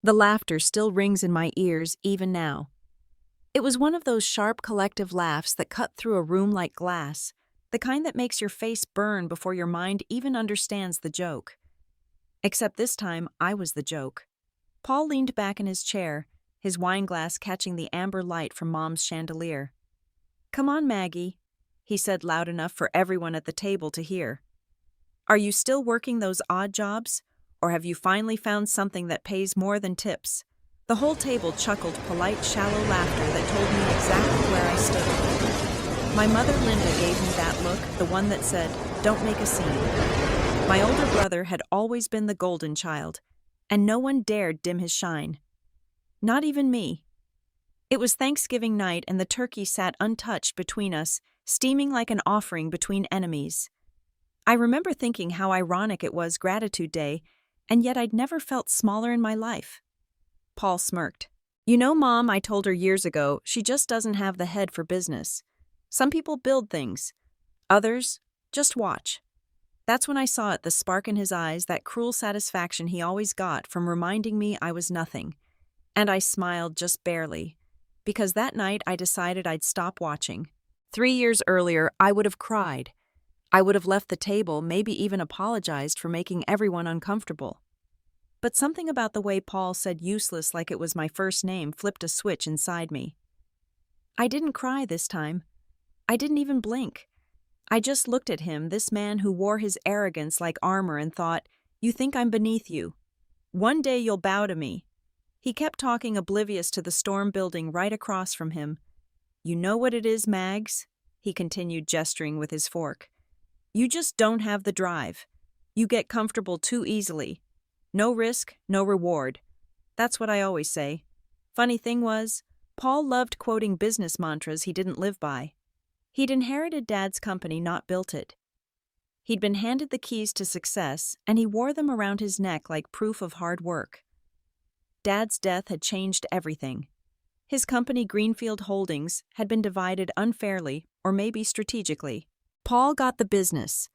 The laughter still rings in my ears even now. It was one of those sharp collective laughs that cut through a room like glass, the kind that makes your face burn before your mind even understands the joke. Except this time, I was the joke. Paul leaned back in his chair, his wine glass catching the amber light from Mom's chandelier. "Come on, Maggie," he said loud enough for everyone at the table to hear. "Are you still working those odd jobs? Or have you finally found something that pays more than tips?" The whole table chuckled polite, shallow laughter that told me exactly where I stood. My mother Linda gave me that look, the one that said, "Don't make a scene." My older brother had always been the golden child, and no one dared dim his shine. Not even me. It was Thanksgiving night and the turkey sat untouched between us, steaming like an offering between enemies. I remember thinking how ironic it was Gratitude Day, and yet I'd never felt smaller in my life. Paul smirked. "You know, Mom, I told her years ago, she just doesn't have the head for business. Some people build things. Others just watch." That's when I saw it, the spark in his eyes, that cruel satisfaction he always got from reminding me I was nothing. And I smiled just barely, because that night I decided I'd stop watching. 3 years earlier, I would have cried. I would have left the table, maybe even apologized for making everyone uncomfortable. But something about the way Paul said useless like it was my first name flipped a switch inside me. I didn't cry this time. I didn't even blink. I just looked at him, this man who wore his arrogance like armor, and thought, "You think I'm beneath you. One day you'll bow to me." He kept talking, oblivious to the storm building right across from him. "You know what it is, Mags?" he continued, gesturing with his fork. "You just don't have the drive. You get comfortable too easily. No risk, no reward. That's what I always say." Funny thing was, Paul loved quoting business mantras he didn't live by. He'd inherited Dad's company, not built it. He'd been handed the keys to success, and he wore them around his neck like proof of hard work. Dad's death had changed everything. His company, Greenfield Holdings, had been divided unfairly, or maybe strategically. Paul got the business.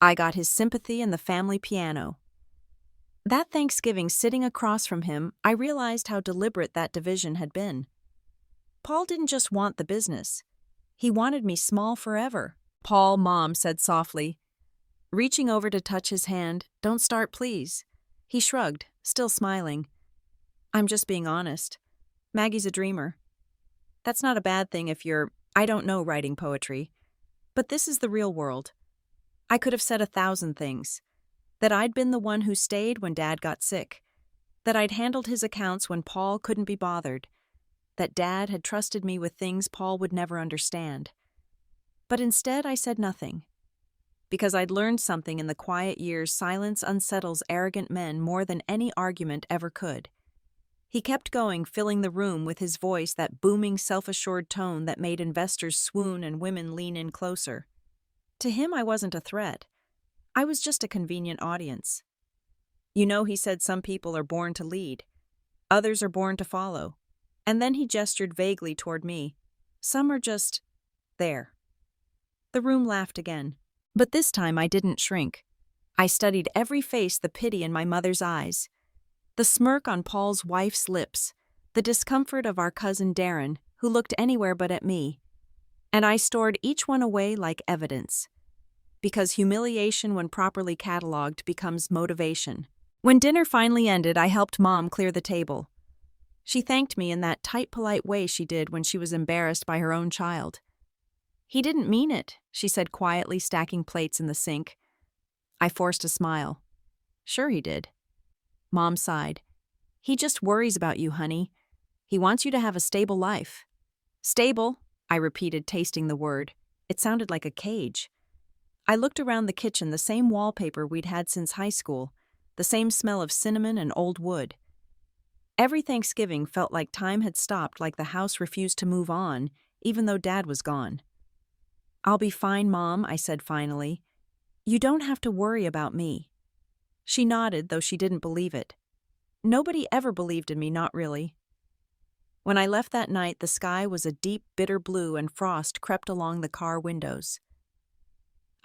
I got his sympathy and the family piano. That Thanksgiving, sitting across from him, I realized how deliberate that division had been. Paul didn't just want the business. He wanted me small forever. "Paul," Mom said softly, reaching over to touch his hand. "Don't start, please." He shrugged, still smiling. "I'm just being honest. Maggie's a dreamer. That's not a bad thing if you're, I don't know, writing poetry. But this is the real world. I could have said 1,000 things. That I'd been the one who stayed when Dad got sick. That I'd handled his accounts when Paul couldn't be bothered. That Dad had trusted me with things Paul would never understand. But instead I said nothing. Because I'd learned something in the quiet years. Silence unsettles arrogant men more than any argument ever could. He kept going, filling the room with his voice, that booming, self-assured tone that made investors swoon and women lean in closer. To him, I wasn't a threat. I was just a convenient audience. "You know," he said, "some people are born to lead. Others are born to follow." And then he gestured vaguely toward me. "Some are just there." The room laughed again. But this time I didn't shrink. I studied every face, the pity in my mother's eyes, the smirk on Paul's wife's lips, the discomfort of our cousin Darren, who looked anywhere but at me. And I stored each one away like evidence. Because humiliation, when properly cataloged, becomes motivation. When dinner finally ended, I helped Mom clear the table. She thanked me in that tight, polite way she did when she was embarrassed by her own child. "He didn't mean it," she said quietly, stacking plates in the sink. I forced a smile. "Sure he did." Mom sighed. "He just worries about you, honey. He wants you to have a stable life." "Stable," I repeated, tasting the word. It sounded like a cage. I looked around the kitchen, the same wallpaper we'd had since high school, the same smell of cinnamon and old wood. Every Thanksgiving felt like time had stopped, like the house refused to move on, even though Dad was gone. "I'll be fine, Mom," I said finally. "You don't have to worry about me." She nodded, though she didn't believe it. Nobody ever believed in me, not really. When I left that night, the sky was a deep, bitter blue and frost crept along the car windows.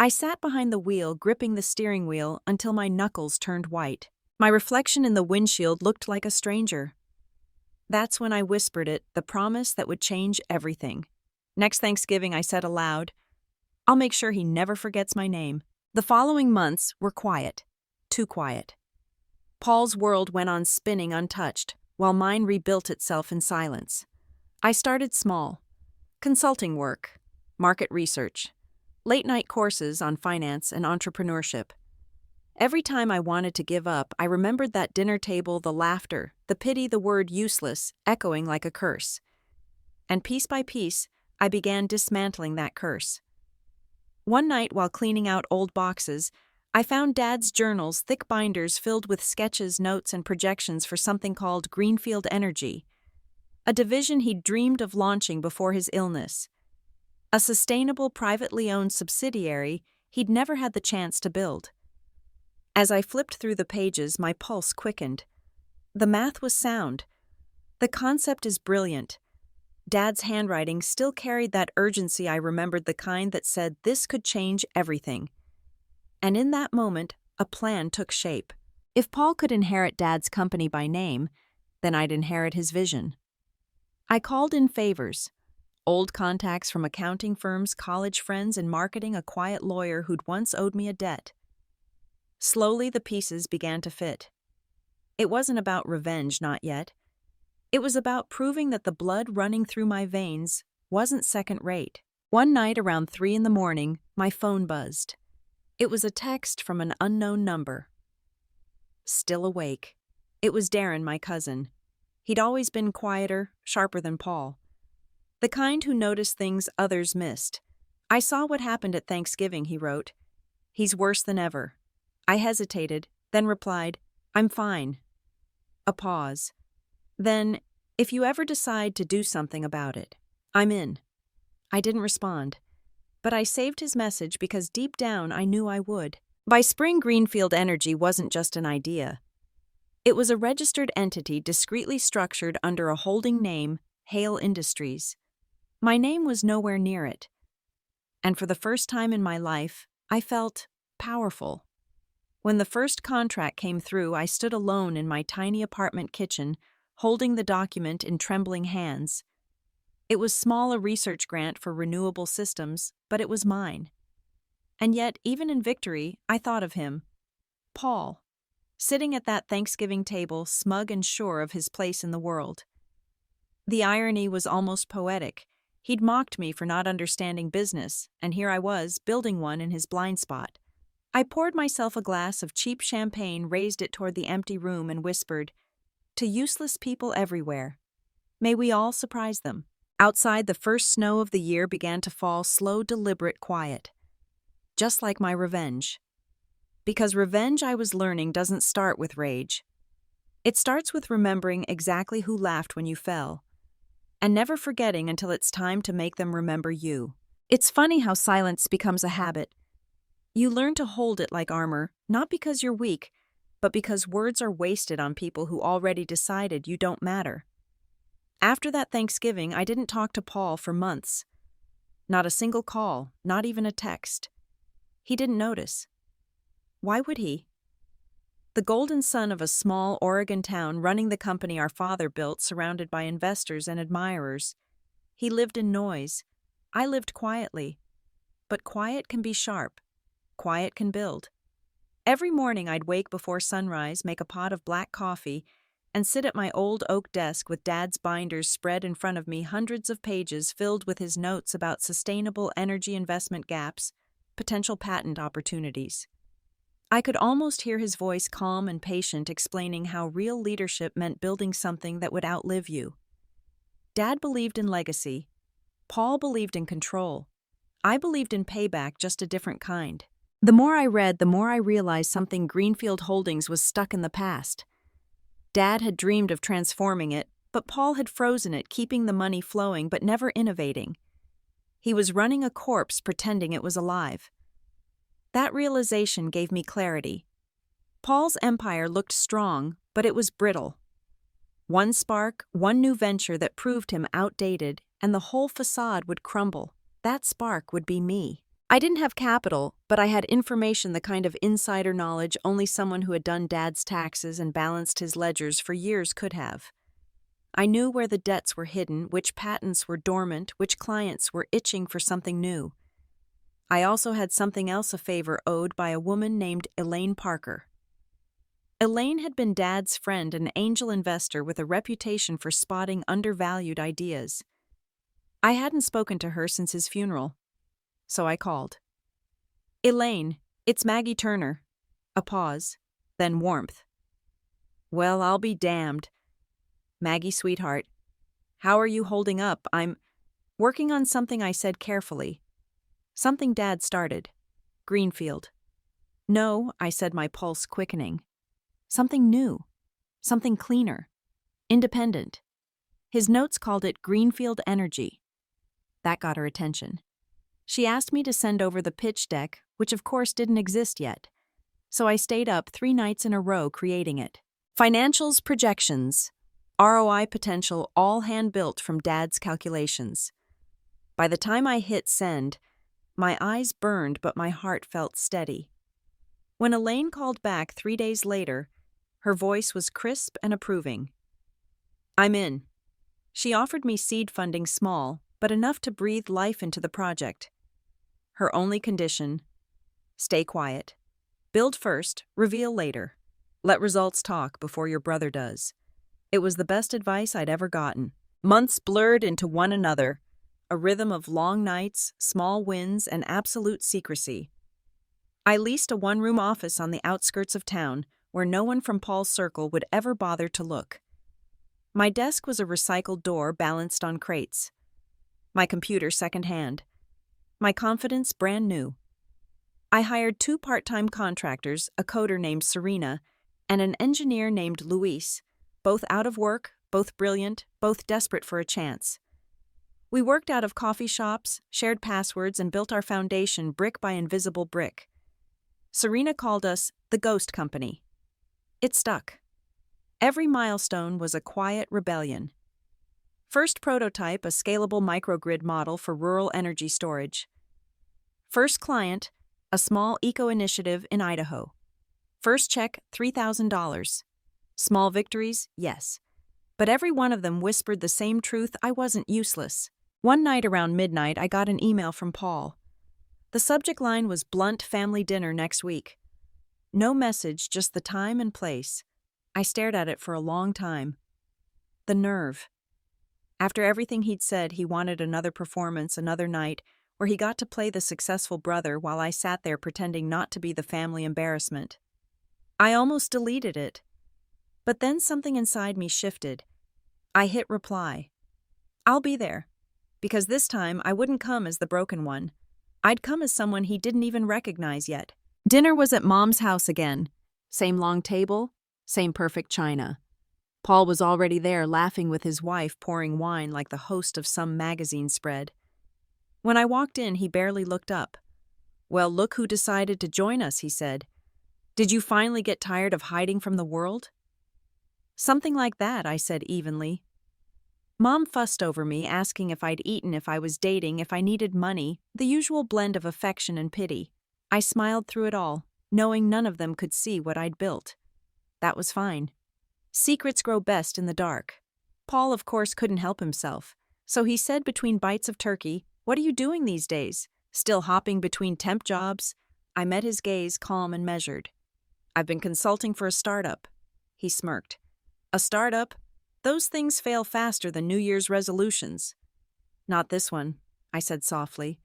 I sat behind the wheel, gripping the steering wheel until my knuckles turned white. My reflection in the windshield looked like a stranger. That's when I whispered it, the promise that would change everything. Next Thanksgiving, I said aloud, "I'll make sure he never forgets my name." The following months were quiet. Too quiet. Paul's world went on spinning untouched, while mine rebuilt itself in silence. I started small. Consulting work, market research, late-night courses on finance and entrepreneurship. Every time I wanted to give up, I remembered that dinner table, the laughter, the pity, the word useless, echoing like a curse. And piece by piece, I began dismantling that curse. One night, while cleaning out old boxes, I found Dad's journals, thick binders filled with sketches, notes, and projections for something called Greenfield Energy, a division he'd dreamed of launching before his illness. A sustainable, privately owned subsidiary he'd never had the chance to build. As I flipped through the pages, my pulse quickened. The math was sound. The concept is brilliant. Dad's handwriting still carried that urgency. I remembered, the kind that said this could change everything. And in that moment, a plan took shape. If Paul could inherit Dad's company by name, then I'd inherit his vision. I called in favors. Old contacts from accounting firms, college friends, and marketing, a quiet lawyer who'd once owed me a debt. Slowly, the pieces began to fit. It wasn't about revenge, not yet. It was about proving that the blood running through my veins wasn't second-rate. One night around 3 a.m, my phone buzzed. It was a text from an unknown number. Still awake. It was Darren, my cousin. He'd always been quieter, sharper than Paul. The kind who noticed things others missed. "I saw what happened at Thanksgiving," he wrote. "He's worse than ever." I hesitated, then replied, "I'm fine." A pause. Then, "If you ever decide to do something about it, I'm in." I didn't respond, but I saved his message because deep down I knew I would. By spring, Greenfield Energy wasn't just an idea. It was a registered entity discreetly structured under a holding name, Hale Industries. My name was nowhere near it. And for the first time in my life, I felt powerful. When the first contract came through, I stood alone in my tiny apartment kitchen, holding the document in trembling hands. It was small, a research grant for renewable systems, but it was mine. And yet, even in victory, I thought of him, Paul, sitting at that Thanksgiving table, smug and sure of his place in the world. The irony was almost poetic. He'd mocked me for not understanding business, and here I was, building one in his blind spot. I poured myself a glass of cheap champagne, raised it toward the empty room, and whispered, "To useless people everywhere, may we all surprise them." Outside, the first snow of the year began to fall, slow, deliberate, quiet. Just like my revenge. Because revenge, I was learning, doesn't start with rage. It starts with remembering exactly who laughed when you fell, and never forgetting until it's time to make them remember you. It's funny how silence becomes a habit. You learn to hold it like armor, not because you're weak, but because words are wasted on people who already decided you don't matter. After that Thanksgiving, I didn't talk to Paul for months. Not a single call, not even a text. He didn't notice. Why would he? The golden son of a small Oregon town, running the company our father built, surrounded by investors and admirers. He lived in noise. I lived quietly. But quiet can be sharp. Quiet can build. Every morning I'd wake before sunrise, make a pot of black coffee, and sit at my old oak desk with Dad's binders spread in front of me, hundreds of pages filled with his notes about sustainable energy investment gaps, potential patent opportunities. I could almost hear his voice, calm and patient, explaining how real leadership meant building something that would outlive you. Dad believed in legacy. Paul believed in control. I believed in payback, just a different kind. The more I read, the more I realized something Greenfield Holdings was stuck in the past. Dad had dreamed of transforming it, but Paul had frozen it, keeping the money flowing but never innovating. He was running a corpse, pretending it was alive. That realization gave me clarity. Paul's empire looked strong, but it was brittle. One spark, one new venture that proved him outdated, and the whole facade would crumble. That spark would be me. I didn't have capital, but I had information, the kind of insider knowledge only someone who had done Dad's taxes and balanced his ledgers for years could have. I knew where the debts were hidden, which patents were dormant, which clients were itching for something new. I also had something else, a favor owed by a woman named Elaine Parker. Elaine had been Dad's friend, an angel investor with a reputation for spotting undervalued ideas. I hadn't spoken to her since his funeral, so I called. "Elaine, it's Maggie Turner." A pause, then warmth. "Well, I'll be damned. Maggie, sweetheart, how are you holding up? I'm working on something," I said carefully. "Something Dad started. Greenfield." "No," I said, my pulse quickening. "Something new. Something cleaner. Independent." His notes called it Greenfield Energy. That got her attention. She asked me to send over the pitch deck, which of course didn't exist yet. So I stayed up 3 nights in a row creating it. Financials, projections, ROI potential, all hand-built from Dad's calculations. By the time I hit send, my eyes burned but my heart felt steady. When Elaine called back 3 days later, her voice was crisp and approving. "I'm in." She offered me seed funding, small, but enough to breathe life into the project. Her only condition: stay quiet. Build first, reveal later. Let results talk before your brother does. It was the best advice I'd ever gotten. Months blurred into one another, a rhythm of long nights, small wins, and absolute secrecy. I leased a one-room office on the outskirts of town where no one from Paul's circle would ever bother to look. My desk was a recycled door balanced on crates. My computer secondhand. My confidence brand new. I hired 2 part-time contractors, a coder named Serena, and an engineer named Luis, both out of work, both brilliant, both desperate for a chance. We worked out of coffee shops, shared passwords, and built our foundation brick by invisible brick. Serena called us the Ghost Company. It stuck. Every milestone was a quiet rebellion. First prototype, a scalable microgrid model for rural energy storage. First client, a small eco-initiative in Idaho. First check, $3,000. Small victories, yes. But every one of them whispered the same truth: I wasn't useless. One night around midnight, I got an email from Paul. The subject line was blunt: family dinner next week. No message, just the time and place. I stared at it for a long time. The nerve. After everything he'd said, he wanted another performance, another night, where he got to play the successful brother while I sat there pretending not to be the family embarrassment. I almost deleted it. But then something inside me shifted. I hit reply. I'll be there. Because this time I wouldn't come as the broken one. I'd come as someone he didn't even recognize yet. Dinner was at Mom's house again. Same long table, same perfect china. Paul was already there, laughing with his wife, pouring wine like the host of some magazine spread. When I walked in, he barely looked up. "Well, look who decided to join us," he said. "Did you finally get tired of hiding from the world?" "Something like that," I said evenly. Mom fussed over me, asking if I'd eaten, if I was dating, if I needed money, the usual blend of affection and pity. I smiled through it all, knowing none of them could see what I'd built. That was fine. Secrets grow best in the dark. Paul, of course, couldn't help himself, so he said between bites of turkey, "What are you doing these days? Still hopping between temp jobs?" I met his gaze, calm and measured. "I've been consulting for a startup." He smirked. "A startup? Those things fail faster than New Year's resolutions." "Not this one," I said softly.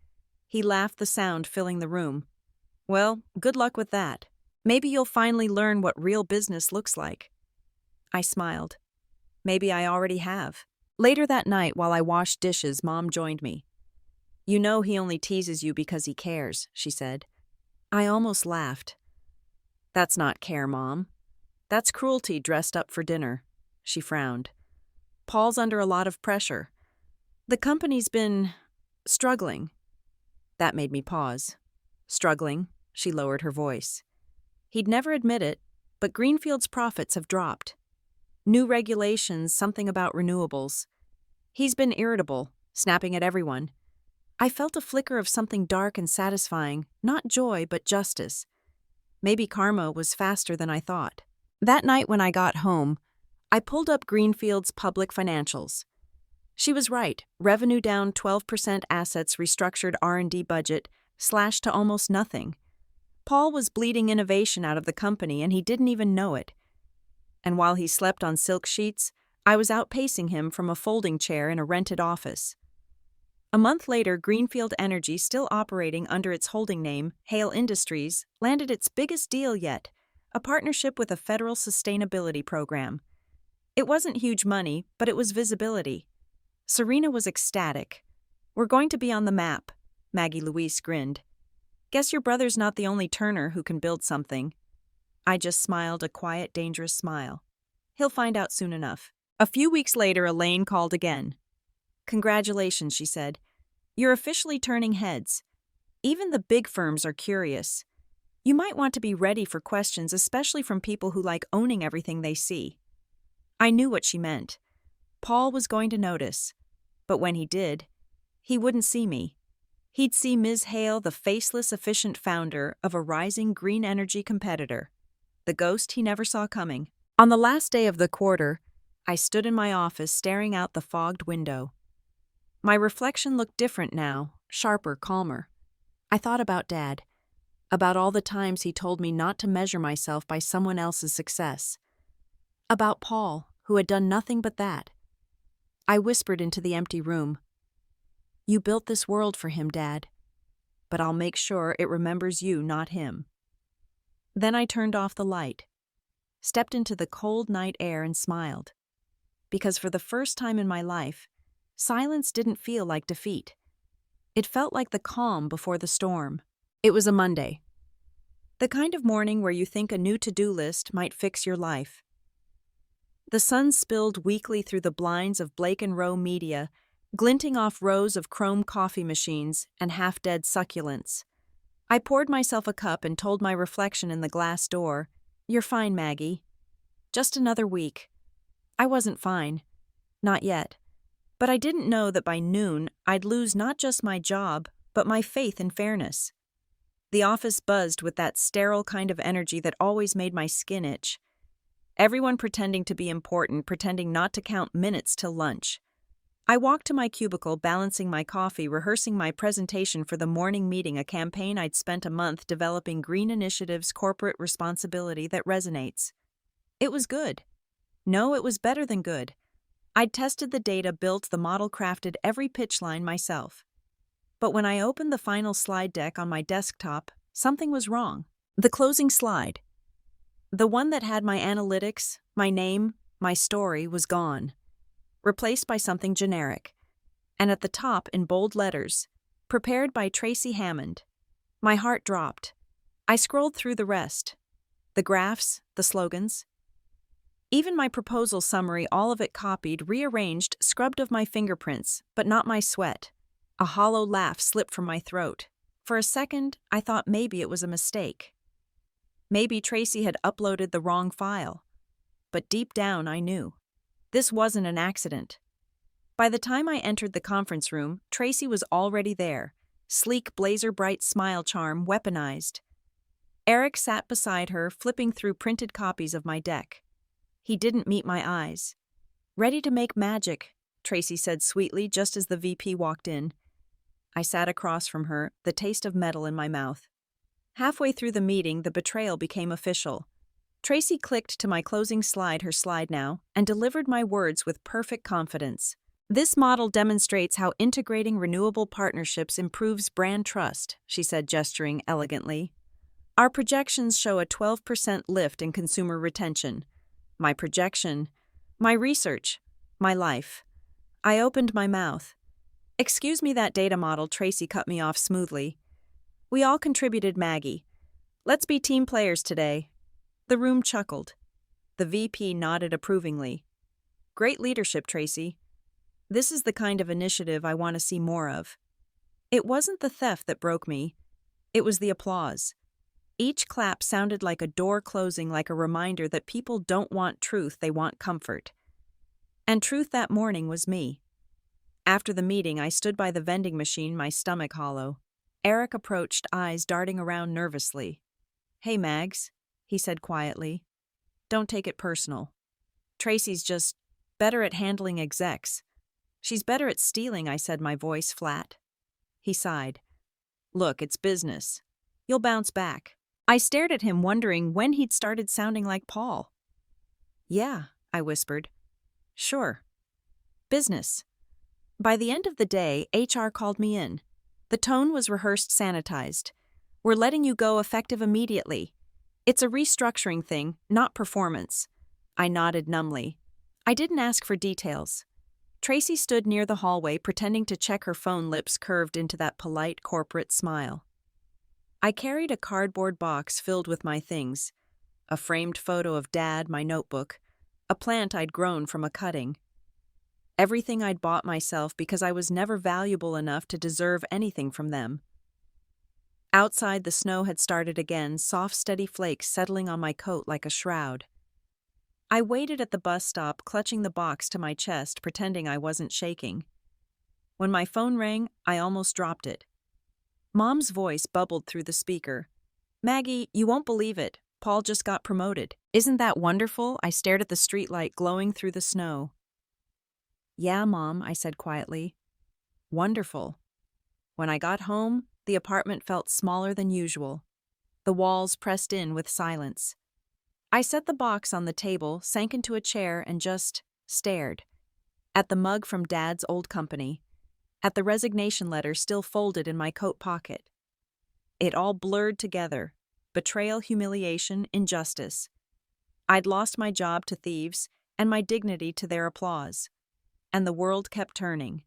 He laughed, the sound filling the room. "Well, good luck with that. Maybe you'll finally learn what real business looks like." I smiled. Maybe I already have. Later that night, while I washed dishes, Mom joined me. "You know he only teases you because he cares," she said. I almost laughed. "That's not care, Mom. That's cruelty dressed up for dinner." She frowned. "Paul's under a lot of pressure. The company's been struggling." That made me pause. "Struggling?" She lowered her voice. He'd never admit it, but Greenfield's profits have dropped. New regulations, something about renewables. He's been irritable, snapping at everyone. I felt a flicker of something dark and satisfying, not joy but justice. Maybe karma was faster than I thought. That night when I got home, I pulled up Greenfield's public financials. She was right. Revenue down 12%, assets restructured, R&D budget slashed to almost nothing. Paul was bleeding innovation out of the company and he didn't even know it. And while he slept on silk sheets, I was outpacing him from a folding chair in a rented office. A month later, Greenfield Energy, still operating under its holding name, Hale Industries, landed its biggest deal yet, a partnership with a federal sustainability program. It wasn't huge money, but it was visibility. Serena was ecstatic. "We're going to be on the map," Maggie Louise grinned. "Guess your brother's not the only Turner who can build something." I just smiled a quiet, dangerous smile. "He'll find out soon enough." A few weeks later, Elaine called again. "Congratulations," she said. "You're officially turning heads. Even the big firms are curious. You might want to be ready for questions, especially from people who like owning everything they see." I knew what she meant. Paul was going to notice. But when he did, he wouldn't see me. He'd see Ms. Hale, the faceless, efficient founder of a rising green energy competitor. The ghost he never saw coming. On the last day of the quarter, I stood in my office staring out the fogged window. My reflection looked different now, sharper, calmer. I thought about Dad, about all the times he told me not to measure myself by someone else's success. About Paul, who had done nothing but that. I whispered into the empty room. "You built this world for him, Dad, but I'll make sure it remembers you, not him." Then I turned off the light, stepped into the cold night air and smiled. Because for the first time in my life, silence didn't feel like defeat. It felt like the calm before the storm. It was a Monday. The kind of morning where you think a new to-do list might fix your life. The sun spilled weakly through the blinds of Blake & Rowe Media, glinting off rows of chrome coffee machines and half-dead succulents. I poured myself a cup and told my reflection in the glass door, "You're fine, Maggie. Just another week." I wasn't fine. Not yet. But I didn't know that by noon I'd lose not just my job, but my faith in fairness. The office buzzed with that sterile kind of energy that always made my skin itch. Everyone pretending to be important, pretending not to count minutes till lunch. I walked to my cubicle, balancing my coffee, rehearsing my presentation for the morning meeting, a campaign I'd spent a month developing, green initiatives, corporate responsibility that resonates. It was good. No, it was better than good. I'd tested the data, built the model, crafted every pitch line myself. But when I opened the final slide deck on my desktop, something was wrong. The closing slide, the one that had my analytics, my name, my story, was gone, replaced by something generic. And at the top, in bold letters, "Prepared by Tracy Hammond." My heart dropped. I scrolled through the rest. The graphs, the slogans. Even my proposal summary, all of it copied, rearranged, scrubbed of my fingerprints, but not my sweat. A hollow laugh slipped from my throat. For a second, I thought maybe it was a mistake. Maybe Tracy had uploaded the wrong file. But deep down, I knew. This wasn't an accident. By the time I entered the conference room, Tracy was already there, sleek, blazer-bright smile charm weaponized. Eric sat beside her, flipping through printed copies of my deck. He didn't meet my eyes. "Ready to make magic," Tracy said sweetly just as the VP walked in. I sat across from her, the taste of metal in my mouth. Halfway through the meeting, the betrayal became official. Tracy clicked to my closing slide, her slide now, and delivered my words with perfect confidence. "This model demonstrates how integrating renewable partnerships improves brand trust," she said, gesturing elegantly. "Our projections show a 12% lift in consumer retention." My projection, my research, my life. I opened my mouth. "Excuse me, that data model," Tracy cut me off smoothly. "We all contributed, Maggie. Let's be team players today." The room chuckled. The VP nodded approvingly. "Great leadership, Tracy. This is the kind of initiative I want to see more of." It wasn't the theft that broke me. It was the applause. Each clap sounded like a door closing, like a reminder that people don't want truth, they want comfort. And truth that morning was me. After the meeting, I stood by the vending machine, my stomach hollow. Eric approached, eyes darting around nervously. "Hey, Mags," he said quietly. "Don't take it personal. Tracy's just better at handling execs." "She's better at stealing," I said, my voice flat. He sighed. "Look, it's business. You'll bounce back." I stared at him, wondering when he'd started sounding like Paul. "Yeah," I whispered. "Sure. Business." By the end of the day, HR called me in. The tone was rehearsed, sanitized. "We're letting you go effective immediately. It's a restructuring thing, not performance." I nodded numbly. I didn't ask for details. Tracy stood near the hallway, pretending to check her phone, lips curved into that polite corporate smile. I carried a cardboard box filled with my things. A framed photo of Dad, my notebook, a plant I'd grown from a cutting. Everything I'd bought myself because I was never valuable enough to deserve anything from them. Outside, the snow had started again, soft, steady flakes settling on my coat like a shroud. I waited at the bus stop, clutching the box to my chest, pretending I wasn't shaking. When my phone rang, I almost dropped it. Mom's voice bubbled through the speaker. "Maggie, you won't believe it. Paul just got promoted. Isn't that wonderful?" I stared at the streetlight glowing through the snow. "Yeah, Mom," I said quietly. "Wonderful." When I got home, the apartment felt smaller than usual. The walls pressed in with silence. I set the box on the table, sank into a chair, and just stared. At the mug from Dad's old company. At the resignation letter still folded in my coat pocket. It all blurred together. Betrayal, humiliation, injustice. I'd lost my job to thieves, and my dignity to their applause. And the world kept turning.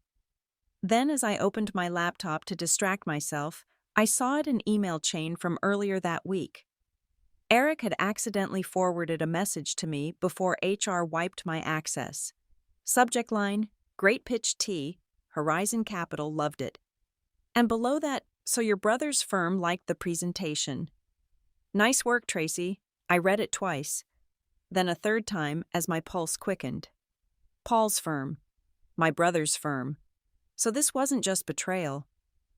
Then, as I opened my laptop to distract myself, I saw it an email chain from earlier that week. Eric had accidentally forwarded a message to me before HR wiped my access. Subject line, "Great pitch T, Horizon Capital loved it." And below that, "So your brother's firm liked the presentation." "Nice work, Tracy." I read it twice, then a third time as my pulse quickened. Paul's firm. My brother's firm. So this wasn't just betrayal.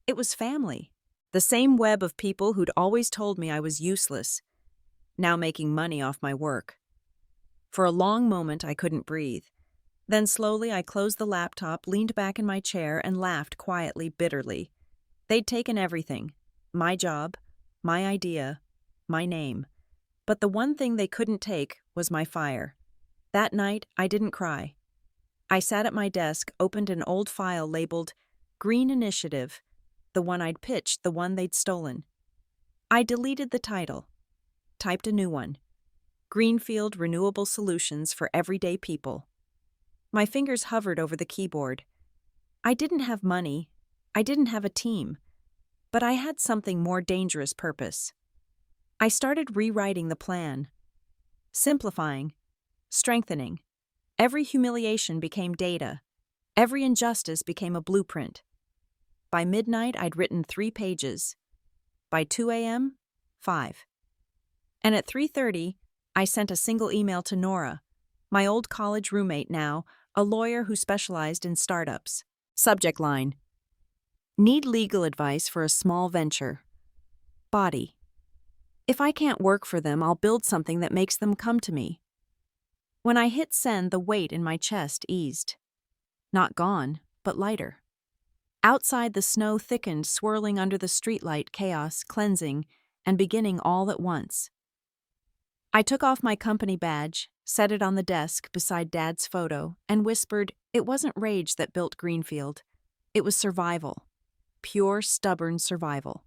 It was family. The same web of people who'd always told me I was useless, now making money off my work. For a long moment, I couldn't breathe. Then slowly, I closed the laptop, leaned back in my chair, and laughed quietly, bitterly. They'd taken everything. My job, my idea, my name. But the one thing they couldn't take was my fire. That night, I didn't cry. I sat at my desk, opened an old file labeled Green Initiative, the one I'd pitched, the one they'd stolen. I deleted the title, typed a new one. Greenfield Renewable Solutions for Everyday People. My fingers hovered over the keyboard. I didn't have money. I didn't have a team. But I had something more dangerous: purpose. I started rewriting the plan. Simplifying. Strengthening. Every humiliation became data. Every injustice became a blueprint. By midnight, I'd written 3 pages. By 2 a.m., 5. And at 3:30, I sent a single email to Nora, my old college roommate now, a lawyer who specialized in startups. Subject line: Need legal advice for a small venture. Body: If I can't work for them, I'll build something that makes them come to me. When I hit send, the weight in my chest eased. Not gone, but lighter. Outside, the snow thickened, swirling under the streetlight, chaos, cleansing, and beginning all at once. I took off my company badge, set it on the desk beside Dad's photo, and whispered, it wasn't rage that built Greenfield. It was survival. Pure, stubborn survival.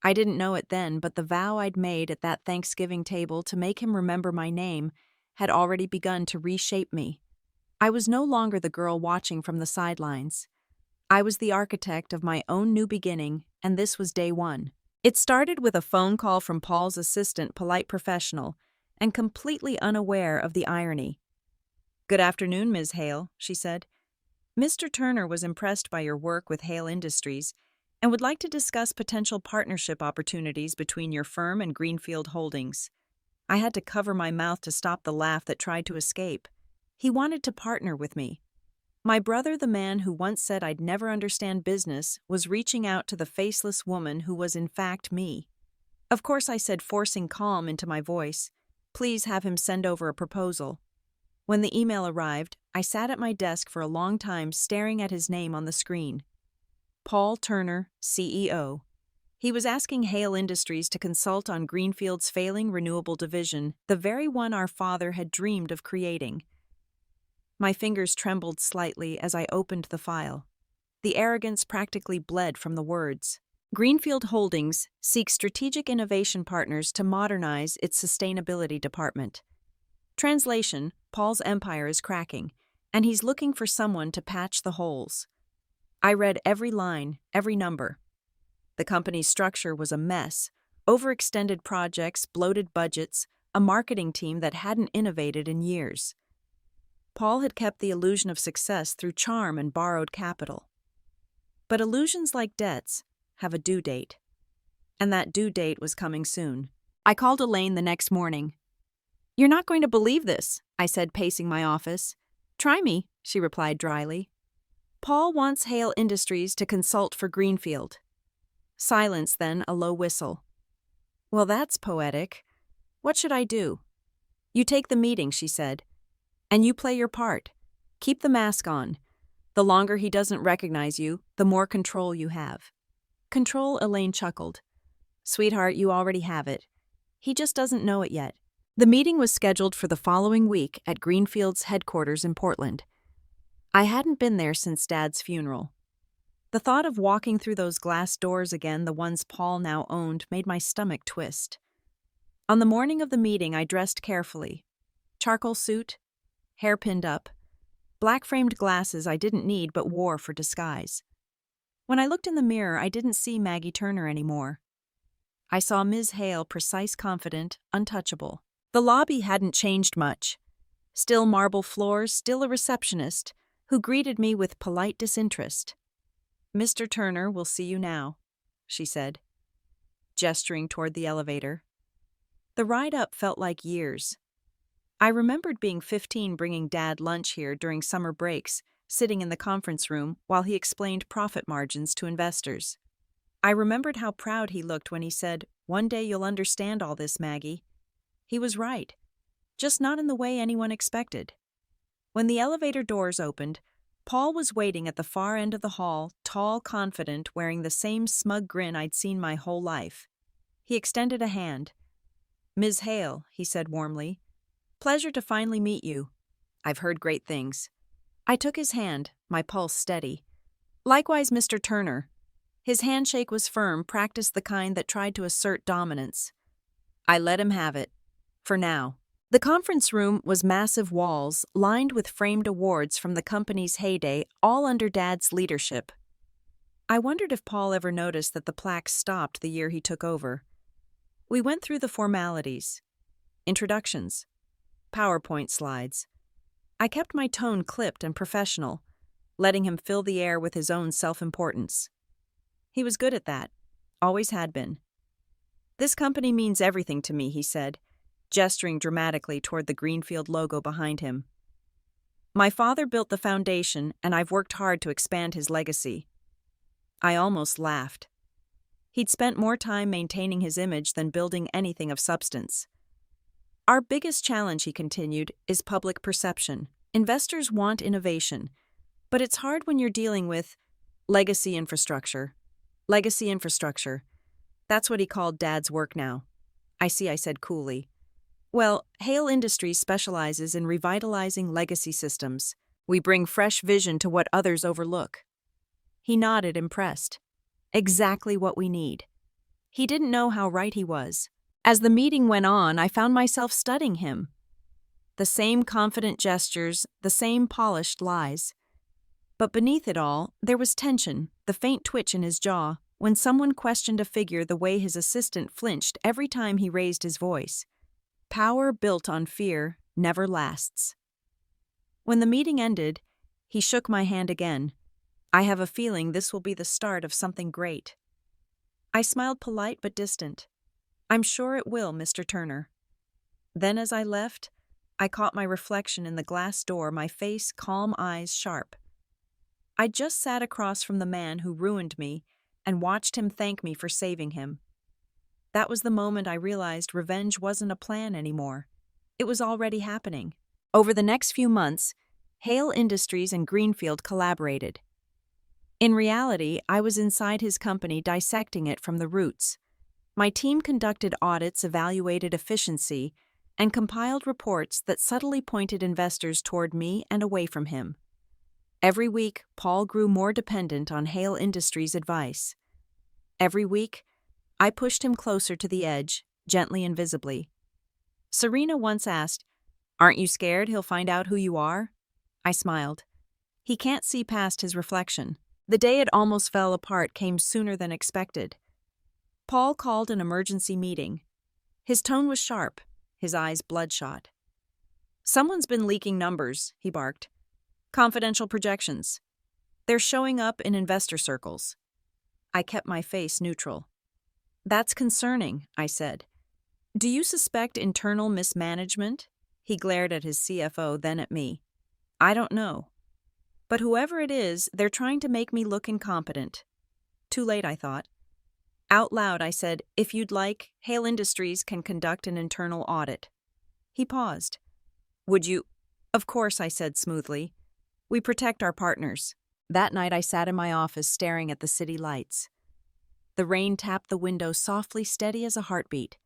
I didn't know it then, but the vow I'd made at that Thanksgiving table to make him remember my name had already begun to reshape me. I was no longer the girl watching from the sidelines. I was the architect of my own new beginning, and this was day one. It started with a phone call from Paul's assistant, polite professional, and completely unaware of the irony. "Good afternoon, Ms. Hale," she said. "Mr. Turner was impressed by your work with Hale Industries and would like to discuss potential partnership opportunities between your firm and Greenfield Holdings." I had to cover my mouth to stop the laugh that tried to escape. He wanted to partner with me. My brother, the man who once said I'd never understand business, was reaching out to the faceless woman who was in fact me. Of course, I said, forcing calm into my voice, "Please have him send over a proposal." When the email arrived, I sat at my desk for a long time staring at his name on the screen. Paul Turner, CEO. He was asking Hale Industries to consult on Greenfield's failing renewable division, the very one our father had dreamed of creating. My fingers trembled slightly as I opened the file. The arrogance practically bled from the words. Greenfield Holdings seeks strategic innovation partners to modernize its sustainability department. Translation: Paul's empire is cracking, and he's looking for someone to patch the holes. I read every line, every number. The company's structure was a mess: overextended projects, bloated budgets, a marketing team that hadn't innovated in years. Paul had kept the illusion of success through charm and borrowed capital. But illusions, like debts, have a due date. And that due date was coming soon. I called Elaine the next morning. "You're not going to believe this," I said, pacing my office. "Try me," she replied dryly. "Paul wants Hale Industries to consult for Greenfield." Silence, then a low whistle. "Well, that's poetic. What should I do?" "You take the meeting," she said. "And you play your part. Keep the mask on. The longer he doesn't recognize you, the more control you have." "Control?" Elaine chuckled. "Sweetheart, you already have it. He just doesn't know it yet." The meeting was scheduled for the following week at Greenfield's headquarters in Portland. I hadn't been there since Dad's funeral. The thought of walking through those glass doors again, the ones Paul now owned, made my stomach twist. On the morning of the meeting, I dressed carefully. Charcoal suit, hair pinned up, black-framed glasses I didn't need but wore for disguise. When I looked in the mirror, I didn't see Maggie Turner anymore. I saw Ms. Hale, precise, confident, untouchable. The lobby hadn't changed much. Still marble floors, still a receptionist, who greeted me with polite disinterest. "Mr. Turner, we'll see you now," she said, gesturing toward the elevator. The ride up felt like years. I remembered being 15, bringing Dad lunch here during summer breaks, sitting in the conference room while he explained profit margins to investors. I remembered how proud he looked when he said, "One day you'll understand all this, Maggie." He was right, just not in the way anyone expected. When the elevator doors opened, Paul was waiting at the far end of the hall, tall, confident, wearing the same smug grin I'd seen my whole life. He extended a hand. "Ms. Hale," he said warmly. "Pleasure to finally meet you. I've heard great things." I took his hand, my pulse steady. "Likewise, Mr. Turner." His handshake was firm, practiced, the kind that tried to assert dominance. I let him have it. For now. The conference room was massive walls, lined with framed awards from the company's heyday, all under Dad's leadership. I wondered if Paul ever noticed that the plaques stopped the year he took over. We went through the formalities. Introductions. PowerPoint slides. I kept my tone clipped and professional, letting him fill the air with his own self-importance. He was good at that. Always had been. "This company means everything to me," he said, gesturing dramatically toward the Greenfield logo behind him. "My father built the foundation, and I've worked hard to expand his legacy." I almost laughed. He'd spent more time maintaining his image than building anything of substance. "Our biggest challenge," he continued, "is public perception. Investors want innovation, but it's hard when you're dealing with legacy infrastructure. Legacy infrastructure. That's what he called Dad's work now." "I see," I said coolly. "Well, Hale Industries specializes in revitalizing legacy systems. We bring fresh vision to what others overlook." He nodded, impressed. Exactly what we need. He didn't know how right he was. As the meeting went on, I found myself studying him. The same confident gestures, the same polished lies. But beneath it all, there was tension, the faint twitch in his jaw, when someone questioned a figure the way his assistant flinched every time he raised his voice. Power built on fear never lasts. When the meeting ended, he shook my hand again. "I have a feeling this will be the start of something great." I smiled, polite but distant. "I'm sure it will, Mr. Turner." Then as I left, I caught my reflection in the glass door, my face, calm, eyes sharp. I just sat across from the man who ruined me and watched him thank me for saving him. That was the moment I realized revenge wasn't a plan anymore. It was already happening. Over the next few months, Hale Industries and Greenfield collaborated. In reality, I was inside his company dissecting it from the roots. My team conducted audits, evaluated efficiency, and compiled reports that subtly pointed investors toward me and away from him. Every week, Paul grew more dependent on Hale Industries' advice. Every week, I pushed him closer to the edge, gently and visibly. Serena once asked, "Aren't you scared he'll find out who you are?" I smiled. He can't see past his reflection. The day it almost fell apart came sooner than expected. Paul called an emergency meeting. His tone was sharp, his eyes bloodshot. "Someone's been leaking numbers," he barked. "Confidential projections. They're showing up in investor circles." I kept my face neutral. "That's concerning," I said. "Do you suspect internal mismanagement?" He glared at his CFO, then at me. "I don't know. But whoever it is, they're trying to make me look incompetent." Too late, I thought. Out loud, I said, "If you'd like, Hale Industries can conduct an internal audit." He paused. "Would you—" "Of course," I said smoothly. "We protect our partners." That night I sat in my office staring at the city lights. The rain tapped the window softly, steady as a heartbeat.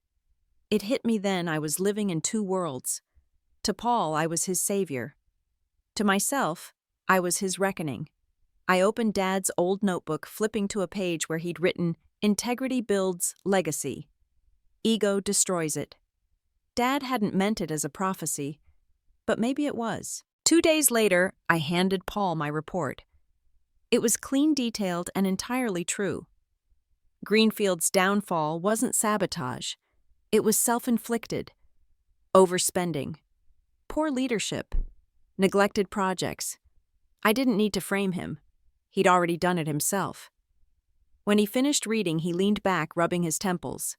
It hit me then I was living in two worlds. To Paul, I was his savior. To myself, I was his reckoning. I opened Dad's old notebook, flipping to a page where he'd written, "Integrity builds legacy. Ego destroys it." Dad hadn't meant it as a prophecy, but maybe it was. 2 days later, I handed Paul my report. It was clean, detailed, and entirely true. Greenfield's downfall wasn't sabotage. It was self-inflicted. Overspending. Poor leadership. Neglected projects. I didn't need to frame him. He'd already done it himself. When he finished reading, he leaned back, rubbing his temples.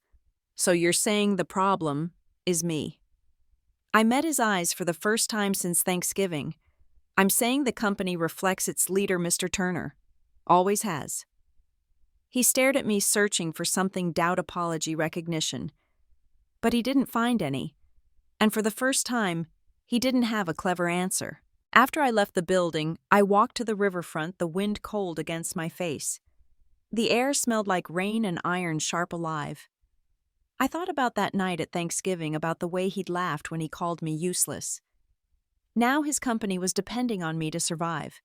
"So you're saying the problem is me?" I met his eyes for the first time since Thanksgiving. "I'm saying the company reflects its leader, Mr. Turner. Always has." He stared at me, searching for something doubt, apology, recognition. But he didn't find any. And for the first time, he didn't have a clever answer. After I left the building, I walked to the riverfront, the wind cold against my face. The air smelled like rain and iron sharp alive. I thought about that night at Thanksgiving, about the way he'd laughed when he called me useless. Now his company was depending on me to survive.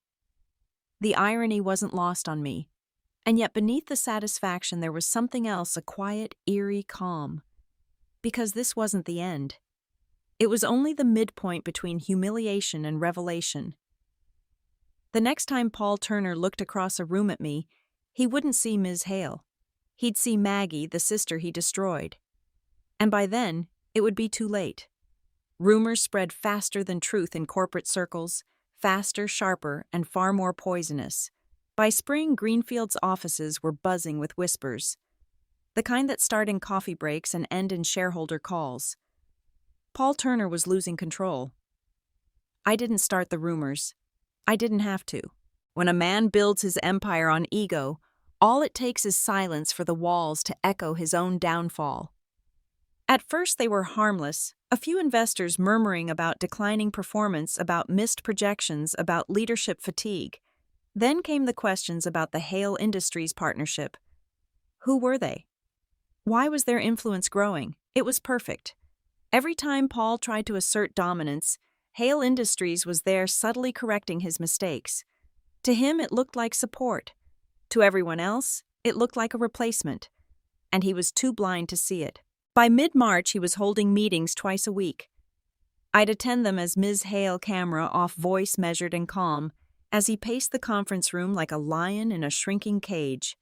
The irony wasn't lost on me. And yet beneath the satisfaction there was something else, a quiet, eerie calm. Because this wasn't the end. It was only the midpoint between humiliation and revelation. The next time Paul Turner looked across a room at me, he wouldn't see Ms. Hale. He'd see Maggie, the sister he destroyed. And by then, it would be too late. Rumors spread faster than truth in corporate circles, faster, sharper, and far more poisonous. By spring, Greenfield's offices were buzzing with whispers. The kind that start in coffee breaks and end in shareholder calls. Paul Turner was losing control. I didn't start the rumors. I didn't have to. When a man builds his empire on ego, all it takes is silence for the walls to echo his own downfall. At first they were harmless, a few investors murmuring about declining performance, about missed projections, about leadership fatigue. Then came the questions about the Hale Industries partnership. Who were they? Why was their influence growing? It was perfect. Every time Paul tried to assert dominance, Hale Industries was there subtly correcting his mistakes. To him, it looked like support. To everyone else, it looked like a replacement. And he was too blind to see it. By mid-March, he was holding meetings twice a week. I'd attend them as Ms. Hale, camera off, voice measured and calm, as he paced the conference room like a lion in a shrinking cage.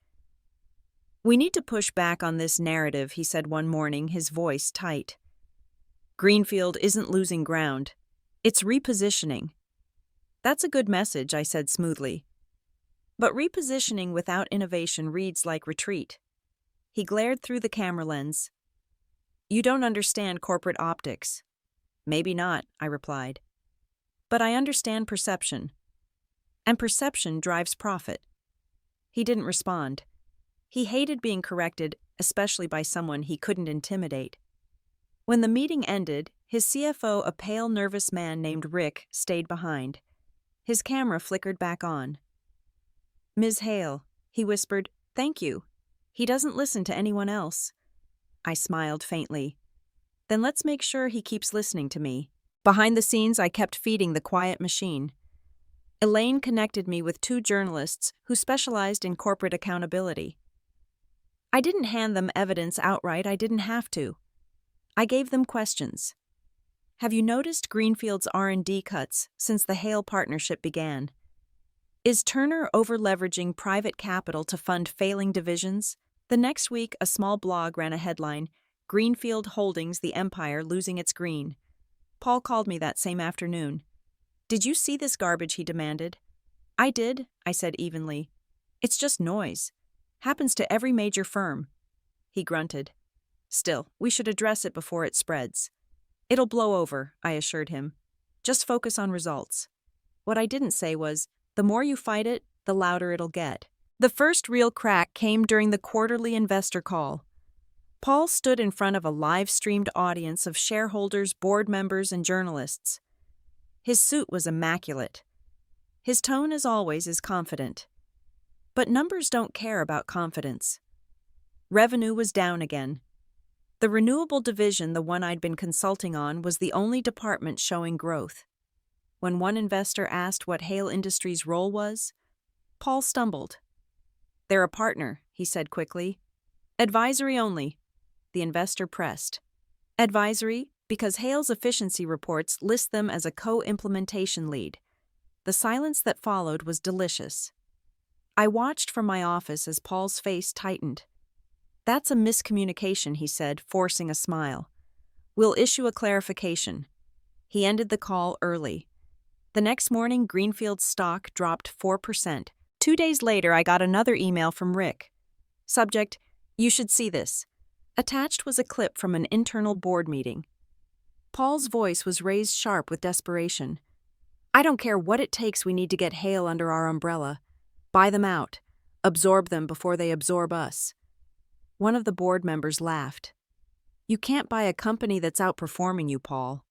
"We need to push back on this narrative," he said one morning, his voice tight. "Greenfield isn't losing ground. It's repositioning." "That's a good message," I said smoothly. "But repositioning without innovation reads like retreat." He glared through the camera lens. "You don't understand corporate optics." "Maybe not," I replied. "But I understand perception. and perception drives profit. He didn't respond. He hated being corrected, especially by someone he couldn't intimidate. When the meeting ended, his CFO, a pale, nervous man named Rick, stayed behind. His camera flickered back on. "Ms. Hale," he whispered, "thank you. He doesn't listen to anyone else." I smiled faintly. "Then let's make sure he keeps listening to me." Behind the scenes, I kept feeding the quiet machine. Elaine connected me with 2 journalists who specialized in corporate accountability. I didn't hand them evidence outright, I didn't have to. I gave them questions. "Have you noticed Greenfield's R&D cuts since the Hale partnership began? Is Turner over-leveraging private capital to fund failing divisions?" The next week, a small blog ran a headline, "Greenfield Holdings, the Empire Losing Its Green." Paul called me that same afternoon. "Did you see this garbage?" he demanded. "I did," I said evenly. "It's just noise. Happens to every major firm." He grunted. "Still, we should address it before it spreads." "It'll blow over," I assured him. "Just focus on results." What I didn't say was, the more you fight it, the louder it'll get. The first real crack came during the quarterly investor call. Paul stood in front of a live-streamed audience of shareholders, board members, and journalists. His suit was immaculate. His tone, as always, is confident. But numbers don't care about confidence. Revenue was down again. The renewable division, the one I'd been consulting on, was the only department showing growth. When one investor asked what Hale Industries' role was, Paul stumbled. "They're a partner," he said quickly. "Advisory only." The investor pressed. "Advisory, because Hale's efficiency reports list them as a co-implementation lead." The silence that followed was delicious. I watched from my office as Paul's face tightened. "That's a miscommunication," he said, forcing a smile. "We'll issue a clarification." He ended the call early. The next morning, Greenfield's stock dropped 4%. 2 days later, I got another email from Rick. Subject, "You should see this." Attached was a clip from an internal board meeting. Paul's voice was raised sharp with desperation. "I don't care what it takes, we need to get Hale under our umbrella. Buy them out. Absorb them before they absorb us." One of the board members laughed. "You can't buy a company that's outperforming you, Paul."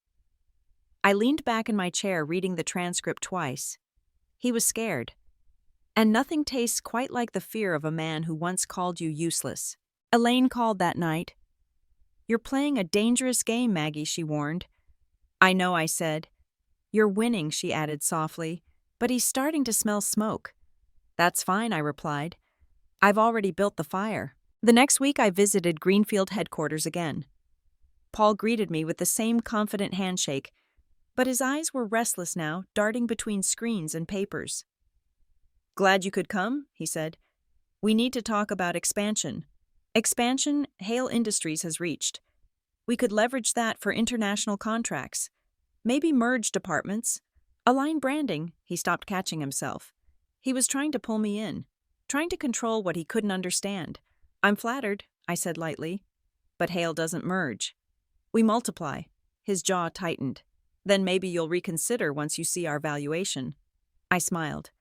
I leaned back in my chair, reading the transcript twice. He was scared. And nothing tastes quite like the fear of a man who once called you useless. Elaine called that night. "You're playing a dangerous game, Maggie," she warned. "I know," I said. "You're winning," she added softly, "but he's starting to smell smoke." "That's fine," I replied. "I've already built the fire." The next week I visited Greenfield headquarters again. Paul greeted me with the same confident handshake, but his eyes were restless now, darting between screens and papers. "Glad you could come," he said. "We need to talk about expansion. Expansion Hale Industries has reached. We could leverage that for international contracts. Maybe merge departments. Align branding." He stopped catching himself. He was trying to pull me in, trying to control what he couldn't understand. "I'm flattered," I said lightly. "But Hale doesn't merge. We multiply." His jaw tightened. "Then maybe you'll reconsider once you see our valuation." I smiled.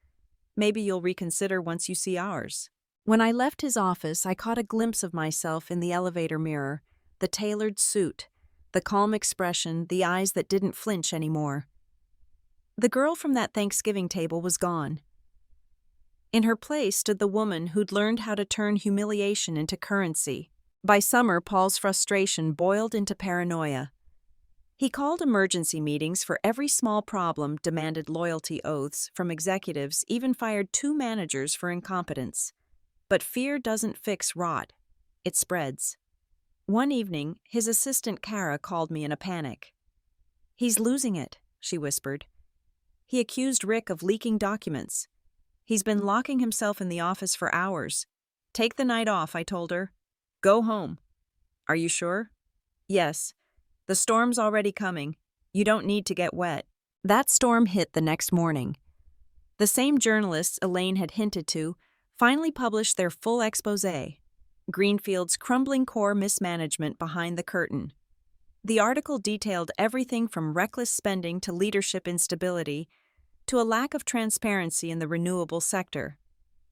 "Maybe you'll reconsider once you see ours." When I left his office, I caught a glimpse of myself in the elevator mirror, the tailored suit, the calm expression, the eyes that didn't flinch anymore. The girl from that Thanksgiving table was gone. In her place stood the woman who'd learned how to turn humiliation into currency. By summer, Paul's frustration boiled into paranoia. He called emergency meetings for every small problem, demanded loyalty oaths from executives, even fired 2 managers for incompetence. But fear doesn't fix rot. It spreads. One evening, his assistant Kara called me in a panic. "He's losing it," she whispered. "He accused Rick of leaking documents. He's been locking himself in the office for hours." "Take the night off," I told her. "Go home." "Are you sure?" "Yes. The storm's already coming. You don't need to get wet." That storm hit the next morning. The same journalists Elaine had hinted to finally published their full exposé, Greenfield's crumbling core mismanagement behind the curtain. The article detailed everything from reckless spending to leadership instability to a lack of transparency in the renewable sector.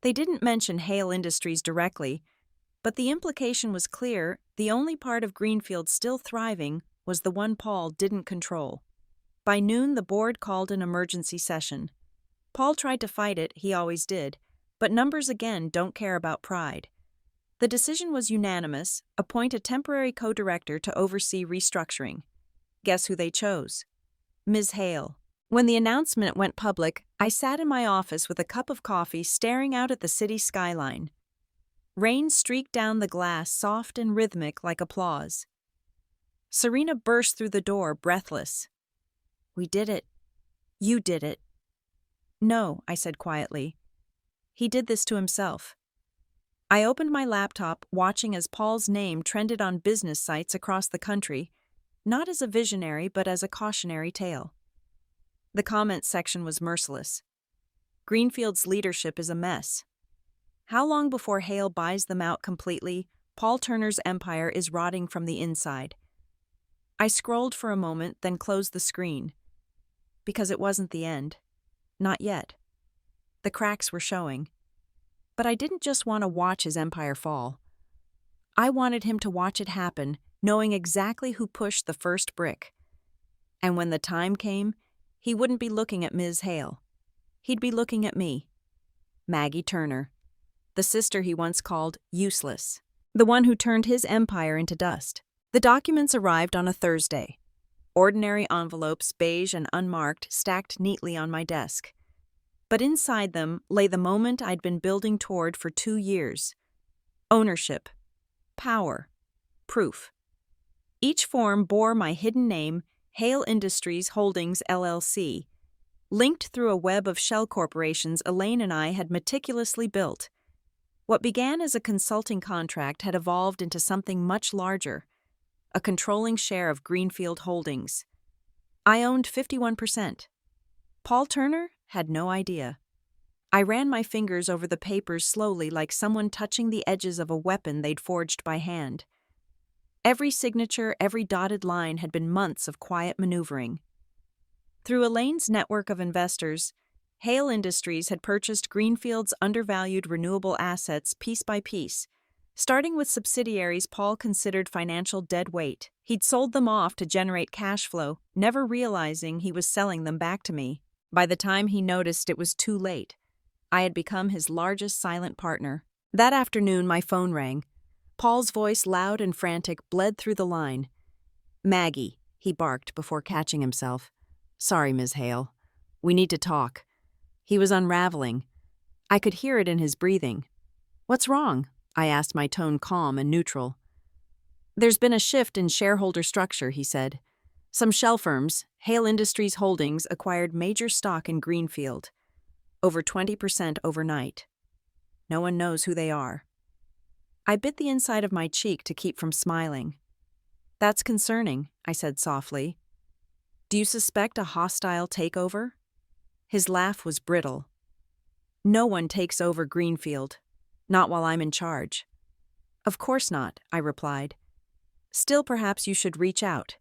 They didn't mention Hale Industries directly, but the implication was clear: the only part of Greenfield still thriving was the one Paul didn't control. By noon, the board called an emergency session. Paul tried to fight it, he always did, but numbers again don't care about pride. The decision was unanimous: appoint a temporary co-director to oversee restructuring. Guess who they chose? Ms. Hale. When the announcement went public, I sat in my office with a cup of coffee staring out at the city skyline. Rain streaked down the glass, soft and rhythmic like applause. Serena burst through the door, breathless. "We did it. You did it." "No," I said quietly. "He did this to himself." I opened my laptop, watching as Paul's name trended on business sites across the country, not as a visionary but as a cautionary tale. The comments section was merciless. "Greenfield's leadership is a mess. How long before Hale buys them out completely? Paul Turner's empire is rotting from the inside." I scrolled for a moment, then closed the screen. Because it wasn't the end. Not yet. The cracks were showing. But I didn't just want to watch his empire fall. I wanted him to watch it happen, knowing exactly who pushed the first brick. And when the time came, he wouldn't be looking at Ms. Hale. He'd be looking at me. Maggie Turner. The sister he once called useless. The one who turned his empire into dust. The documents arrived on a Thursday. Ordinary envelopes, beige and unmarked, stacked neatly on my desk. But inside them lay the moment I'd been building toward for 2 years. Ownership. Power. Proof. Each form bore my hidden name, Hale Industries Holdings, LLC, linked through a web of shell corporations Elaine and I had meticulously built. What began as a consulting contract had evolved into something much larger, a controlling share of Greenfield Holdings. I owned 51%. Paul Turner had no idea. I ran my fingers over the papers slowly, like someone touching the edges of a weapon they'd forged by hand. Every signature, every dotted line had been months of quiet maneuvering. Through Elaine's network of investors, Hale Industries had purchased Greenfield's undervalued renewable assets piece by piece, starting with subsidiaries Paul considered financial dead weight. He'd sold them off to generate cash flow, never realizing he was selling them back to me. By the time he noticed, it was too late. I had become his largest silent partner. That afternoon, my phone rang. Paul's voice, loud and frantic, bled through the line. "Maggie," he barked before catching himself. "Sorry, Ms. Hale. We need to talk." He was unraveling. I could hear it in his breathing. "What's wrong?" I asked, my tone calm and neutral. "There's been a shift in shareholder structure," he said. "Some shell firms, Hale Industries Holdings, acquired major stock in Greenfield. Over 20% overnight. No one knows who they are." I bit the inside of my cheek to keep from smiling. "That's concerning," I said softly. "Do you suspect a hostile takeover?" His laugh was brittle. "No one takes over Greenfield. Not while I'm in charge." "Of course not," I replied. "Still, perhaps you should reach out.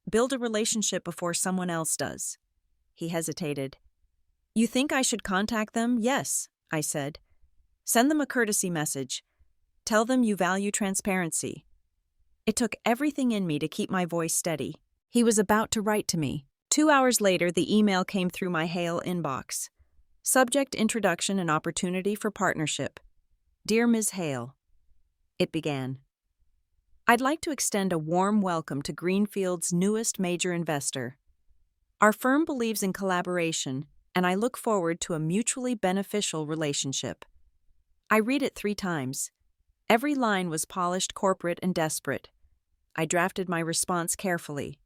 Build a relationship before someone else does." He hesitated. "You think I should contact them?" "Yes," I said. "Send them a courtesy message. Tell them you value transparency." It took everything in me to keep my voice steady. He was about to write to me. 2 hours later, the email came through my Hale inbox. Subject: Introduction and Opportunity for Partnership. Dear Ms. Hale. It began. "I'd like to extend a warm welcome to Greenfield's newest major investor. Our firm believes in collaboration, and I look forward to a mutually beneficial relationship." I read it 3 times. Every line was polished, corporate, and desperate. I drafted my response carefully.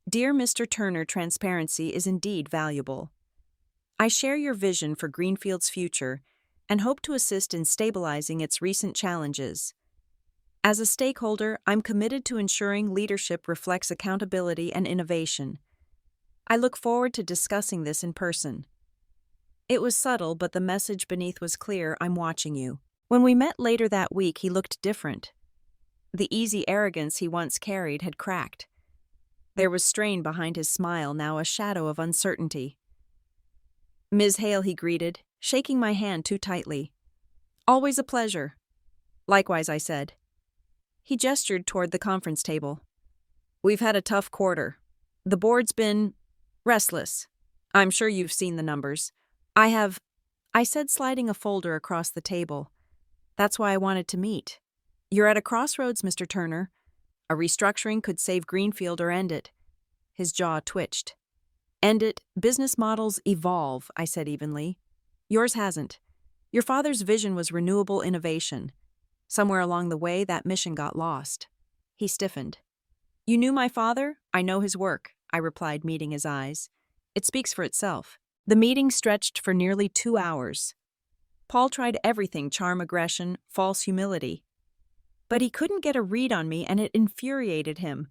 "Dear Mr. Turner, transparency is indeed valuable. I share your vision for Greenfield's future and hope to assist in stabilizing its recent challenges. As a stakeholder, I'm committed to ensuring leadership reflects accountability and innovation. I look forward to discussing this in person." It was subtle, but the message beneath was clear: "I'm watching you." When we met later that week, he looked different. The easy arrogance he once carried had cracked. There was strain behind his smile, now a shadow of uncertainty. Ms. Hale, he greeted, shaking my hand too tightly. Always a pleasure. Likewise, I said. He gestured toward the conference table. We've had a tough quarter. The board's been restless. I'm sure you've seen the numbers. I said, sliding a folder across the table. That's why I wanted to meet. You're at a crossroads, Mr. Turner. A restructuring could save Greenfield or end it. His jaw twitched. End it. Business models evolve, I said evenly. Yours hasn't. Your father's vision was renewable innovation. Somewhere along the way, that mission got lost. He stiffened. You knew my father? I know his work, I replied, meeting his eyes. It speaks for itself. The meeting stretched for nearly 2 hours. Paul tried everything: charm, aggression, false humility. But he couldn't get a read on me, and it infuriated him.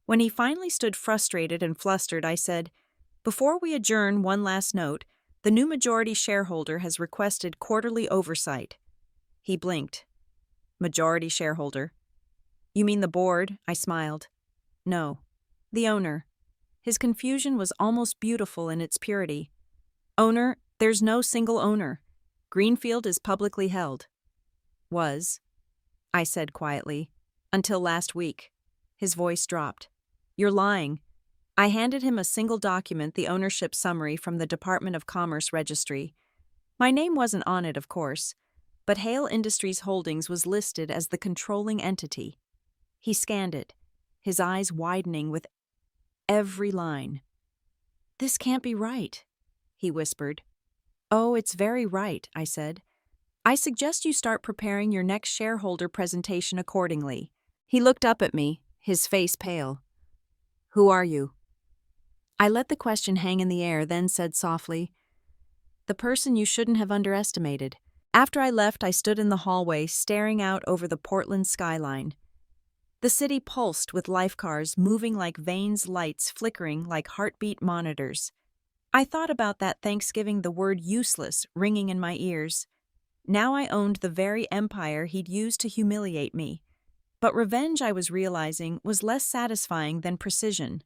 When he finally stood frustrated and flustered, I said, Before we adjourn, one last note. The new majority shareholder has requested quarterly oversight. He blinked. Majority shareholder? You mean the board? I smiled. No, the owner. His confusion was almost beautiful in its purity. Owner? There's no single owner. Greenfield is publicly held. Was, I said quietly, until last week. His voice dropped. You're lying. I handed him a single document, the ownership summary from the Department of Commerce registry. My name wasn't on it, of course, but Hale Industries Holdings was listed as the controlling entity. He scanned it, his eyes widening with every line. This can't be right, he whispered. Oh, it's very right, I said. I suggest you start preparing your next shareholder presentation accordingly. He looked up at me, his face pale. Who are you? I let the question hang in the air, then said softly, The person you shouldn't have underestimated. After I left, I stood in the hallway, staring out over the Portland skyline. The city pulsed with life cars moving like veins, lights flickering like heartbeat monitors. I thought about that Thanksgiving, the word useless ringing in my ears. Now I owned the very empire he'd used to humiliate me. But revenge, I was realizing, was less satisfying than precision.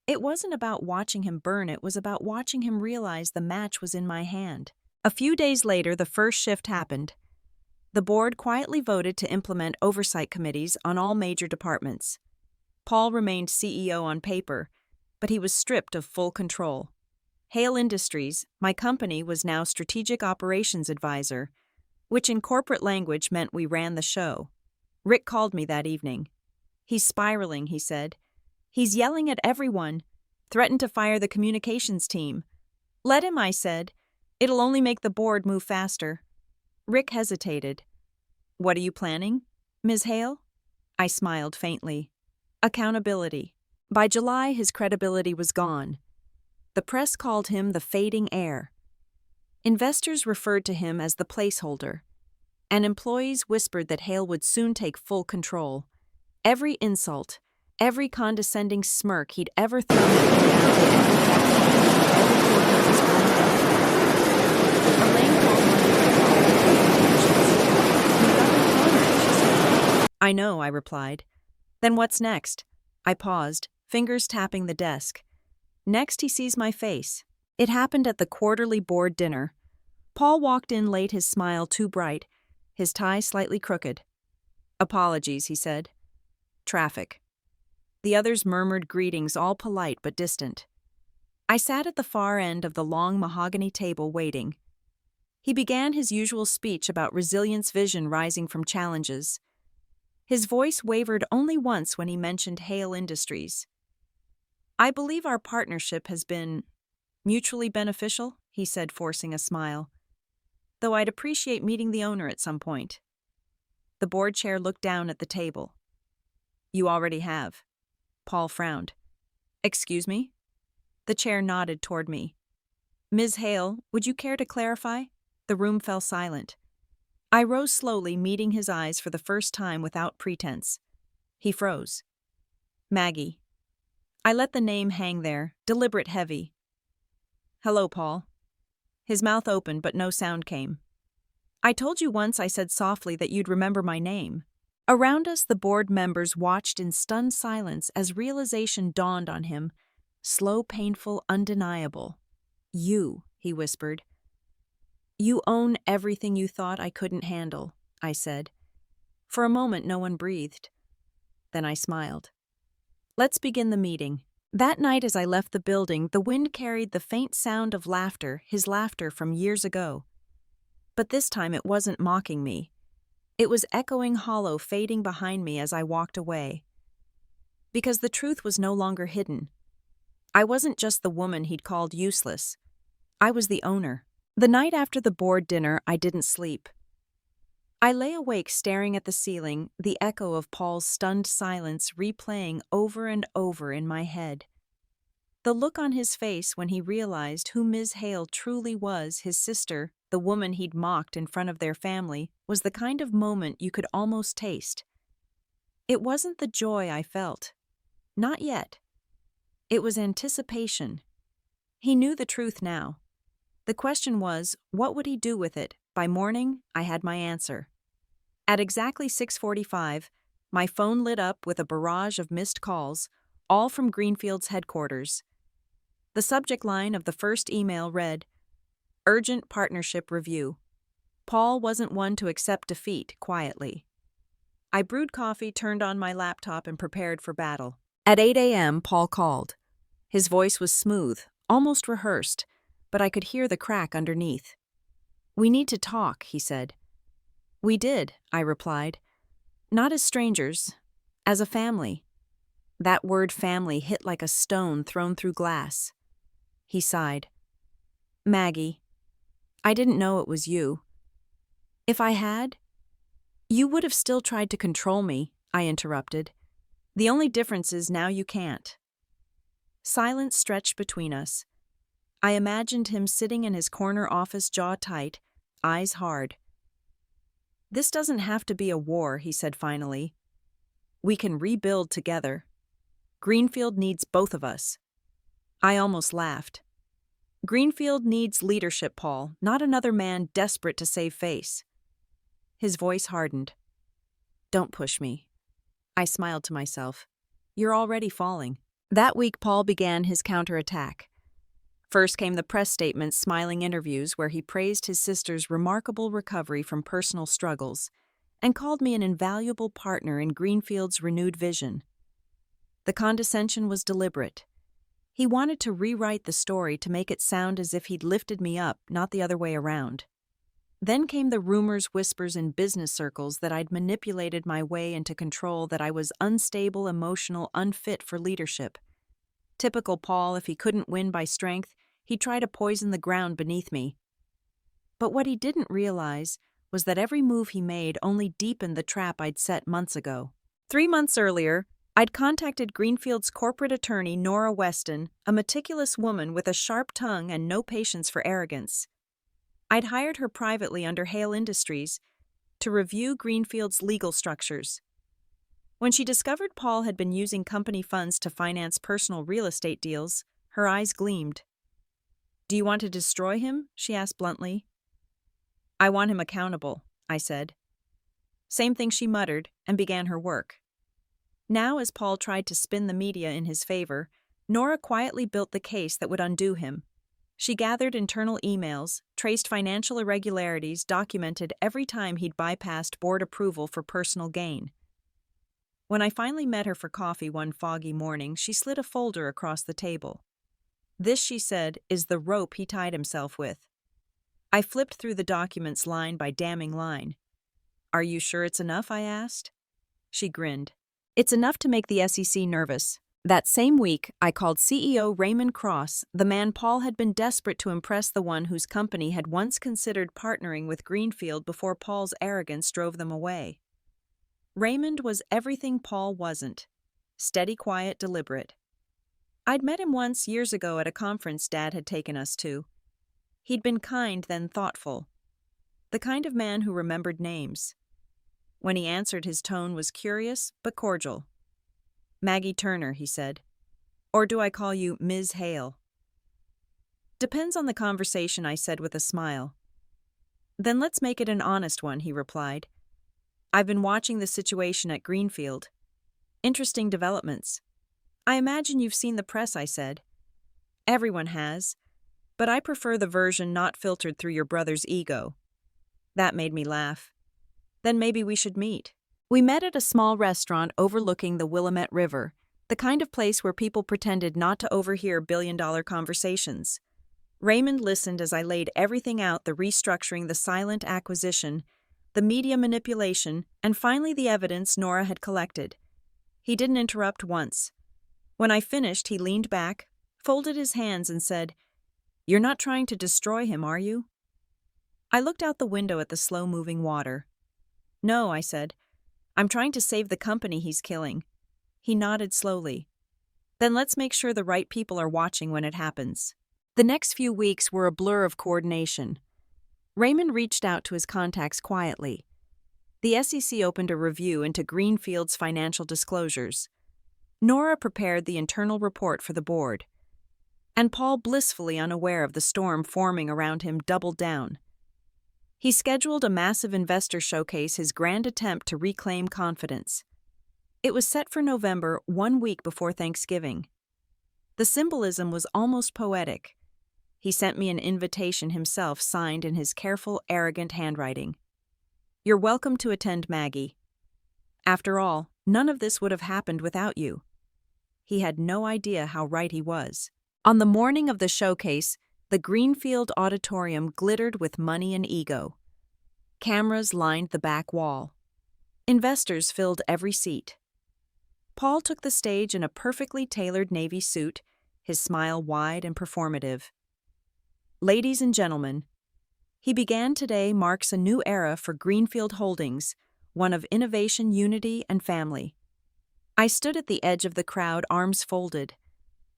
It wasn't about watching him burn, it was about watching him realize the match was in my hand. A few days later, the first shift happened. The board quietly voted to implement oversight committees on all major departments. Paul remained CEO on paper, but he was stripped of full control. Hale Industries, my company, was now Strategic Operations Advisor, which in corporate language meant we ran the show. Rick called me that evening. He's spiraling, he said. He's yelling at everyone, threatened to fire the communications team. Let him, I said. It'll only make the board move faster. Rick hesitated. What are you planning, Ms. Hale? I smiled faintly. Accountability. By July, his credibility was gone. The press called him the fading heir. Investors referred to him as the placeholder, and employees whispered that Hale would soon take full control. Every insult, every condescending smirk he'd ever thrown at me I know, I replied. Then what's next? I paused, fingers tapping the desk. Next, he sees my face. It happened at the quarterly board dinner. Paul walked in late, his smile too bright, his tie slightly crooked. Apologies, he said. Traffic. The others murmured greetings, all polite but distant. I sat at the far end of the long mahogany table waiting. He began his usual speech about resilience, vision rising from challenges. His voice wavered only once when he mentioned Hale Industries. I believe our partnership has been mutually beneficial, he said, forcing a smile. Though I'd appreciate meeting the owner at some point. The board chair looked down at the table. You already have. Paul frowned. Excuse me? The chair nodded toward me. Ms. Hale, would you care to clarify? The room fell silent. I rose slowly, meeting his eyes for the first time without pretense. He froze. Maggie. I let the name hang there, deliberate, heavy. Hello, Paul. His mouth opened, but no sound came. I told you once, I said softly, that you'd remember my name. Around us, the board members watched in stunned silence as realization dawned on him. Slow, painful, undeniable. You, he whispered. You own everything you thought I couldn't handle, I said. For a moment, no one breathed. Then I smiled. Let's begin the meeting. That night as I left the building, the wind carried the faint sound of laughter, his laughter from years ago. But this time it wasn't mocking me. It was echoing hollow, fading behind me as I walked away. Because the truth was no longer hidden. I wasn't just the woman he'd called useless. I was the owner. The night after the board dinner, I didn't sleep. I lay awake staring at the ceiling, the echo of Paul's stunned silence replaying over and over in my head. The look on his face when he realized who Ms. Hale truly was, his sister, the woman he'd mocked in front of their family, was the kind of moment you could almost taste. It wasn't the joy I felt. Not yet. It was anticipation. He knew the truth now. The question was, what would he do with it? By morning, I had my answer. At exactly 6:45, my phone lit up with a barrage of missed calls, all from Greenfield's headquarters. The subject line of the first email read, Urgent Partnership Review. Paul wasn't one to accept defeat quietly. I brewed coffee, turned on my laptop, and prepared for battle. At 8 a.m., Paul called. His voice was smooth, almost rehearsed, but I could hear the crack underneath. We need to talk, he said. We did, I replied. Not as strangers, as a family. That word family hit like a stone thrown through glass. He sighed. Maggie, I didn't know it was you. If I had, you would have still tried to control me, I interrupted. The only difference is now you can't. Silence stretched between us. I imagined him sitting in his corner office, jaw tight, eyes hard. This doesn't have to be a war, he said finally. We can rebuild together. Greenfield needs both of us. I almost laughed. Greenfield needs leadership, Paul, not another man desperate to save face. His voice hardened. Don't push me. I smiled to myself. You're already falling. That week, Paul began his counterattack. First came the press statement's smiling interviews where he praised his sister's remarkable recovery from personal struggles and called me an invaluable partner in Greenfield's renewed vision. The condescension was deliberate. He wanted to rewrite the story to make it sound as if he'd lifted me up, not the other way around. Then came the rumors, whispers in business circles that I'd manipulated my way into control, that I was unstable, emotional, unfit for leadership. Typical Paul, if he couldn't win by strength, he'd try to poison the ground beneath me. But what he didn't realize was that every move he made only deepened the trap I'd set months ago. 3 months earlier, I'd contacted Greenfield's corporate attorney, Nora Weston, a meticulous woman with a sharp tongue and no patience for arrogance. I'd hired her privately under Hale Industries to review Greenfield's legal structures. When she discovered Paul had been using company funds to finance personal real estate deals, her eyes gleamed. Do you want to destroy him? She asked bluntly. I want him accountable, I said. Same thing she muttered, and began her work. Now, as Paul tried to spin the media in his favor, Nora quietly built the case that would undo him. She gathered internal emails, traced financial irregularities, documented every time he'd bypassed board approval for personal gain. When I finally met her for coffee one foggy morning, she slid a folder across the table. This, she said, is the rope he tied himself with. I flipped through the documents line by damning line. Are you sure it's enough? I asked. She grinned. It's enough to make the SEC nervous. That same week, I called CEO Raymond Cross, the man Paul had been desperate to impress, the one whose company had once considered partnering with Greenfield before Paul's arrogance drove them away. Raymond was everything Paul wasn't. Steady, quiet, deliberate. I'd met him once years ago at a conference Dad had taken us to. He'd been kind, then thoughtful. The kind of man who remembered names. When he answered, his tone was curious but cordial. Maggie Turner, he said. Or do I call you Ms. Hale? Depends on the conversation, I said with a smile. Then let's make it an honest one, he replied. I've been watching the situation at Greenfield. Interesting developments. I imagine you've seen the press, I said. Everyone has. But I prefer the version not filtered through your brother's ego. That made me laugh. Then maybe we should meet. We met at a small restaurant overlooking the Willamette River, the kind of place where people pretended not to overhear billion-dollar conversations. Raymond listened as I laid everything out, the restructuring, the silent acquisition, the media manipulation, and finally the evidence Nora had collected. He didn't interrupt once. When I finished, he leaned back, folded his hands, and said, "You're not trying to destroy him, are you?" I looked out the window at the slow-moving water. "No," I said. "I'm trying to save the company he's killing." He nodded slowly. "Then let's make sure the right people are watching when it happens." The next few weeks were a blur of coordination. Raymond reached out to his contacts quietly. The SEC opened a review into Greenfield's financial disclosures. Nora prepared the internal report for the board. And Paul, blissfully unaware of the storm forming around him, doubled down. He scheduled a massive investor showcase, his grand attempt to reclaim confidence. It was set for November, 1 week before Thanksgiving. The symbolism was almost poetic. He sent me an invitation himself, signed in his careful, arrogant handwriting. "You're welcome to attend, Maggie. After all, none of this would have happened without you." He had no idea how right he was. On the morning of the showcase, the Greenfield auditorium glittered with money and ego. Cameras lined the back wall. Investors filled every seat. Paul took the stage in a perfectly tailored navy suit, his smile wide and performative. "Ladies and gentlemen, he began today marks a new era for Greenfield Holdings, one of innovation, unity, and family." I stood at the edge of the crowd, arms folded.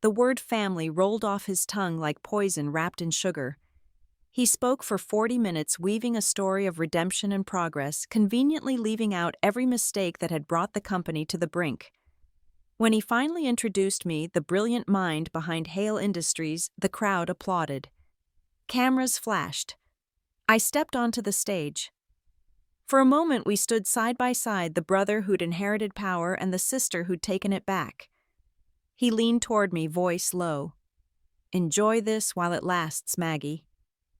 The word family rolled off his tongue like poison wrapped in sugar. He spoke for 40 minutes, weaving a story of redemption and progress, conveniently leaving out every mistake that had brought the company to the brink. When he finally introduced me, the brilliant mind behind Hale Industries, the crowd applauded. Cameras flashed. I stepped onto the stage. For a moment we stood side by side, the brother who'd inherited power and the sister who'd taken it back. He leaned toward me, voice low. "Enjoy this while it lasts, Maggie.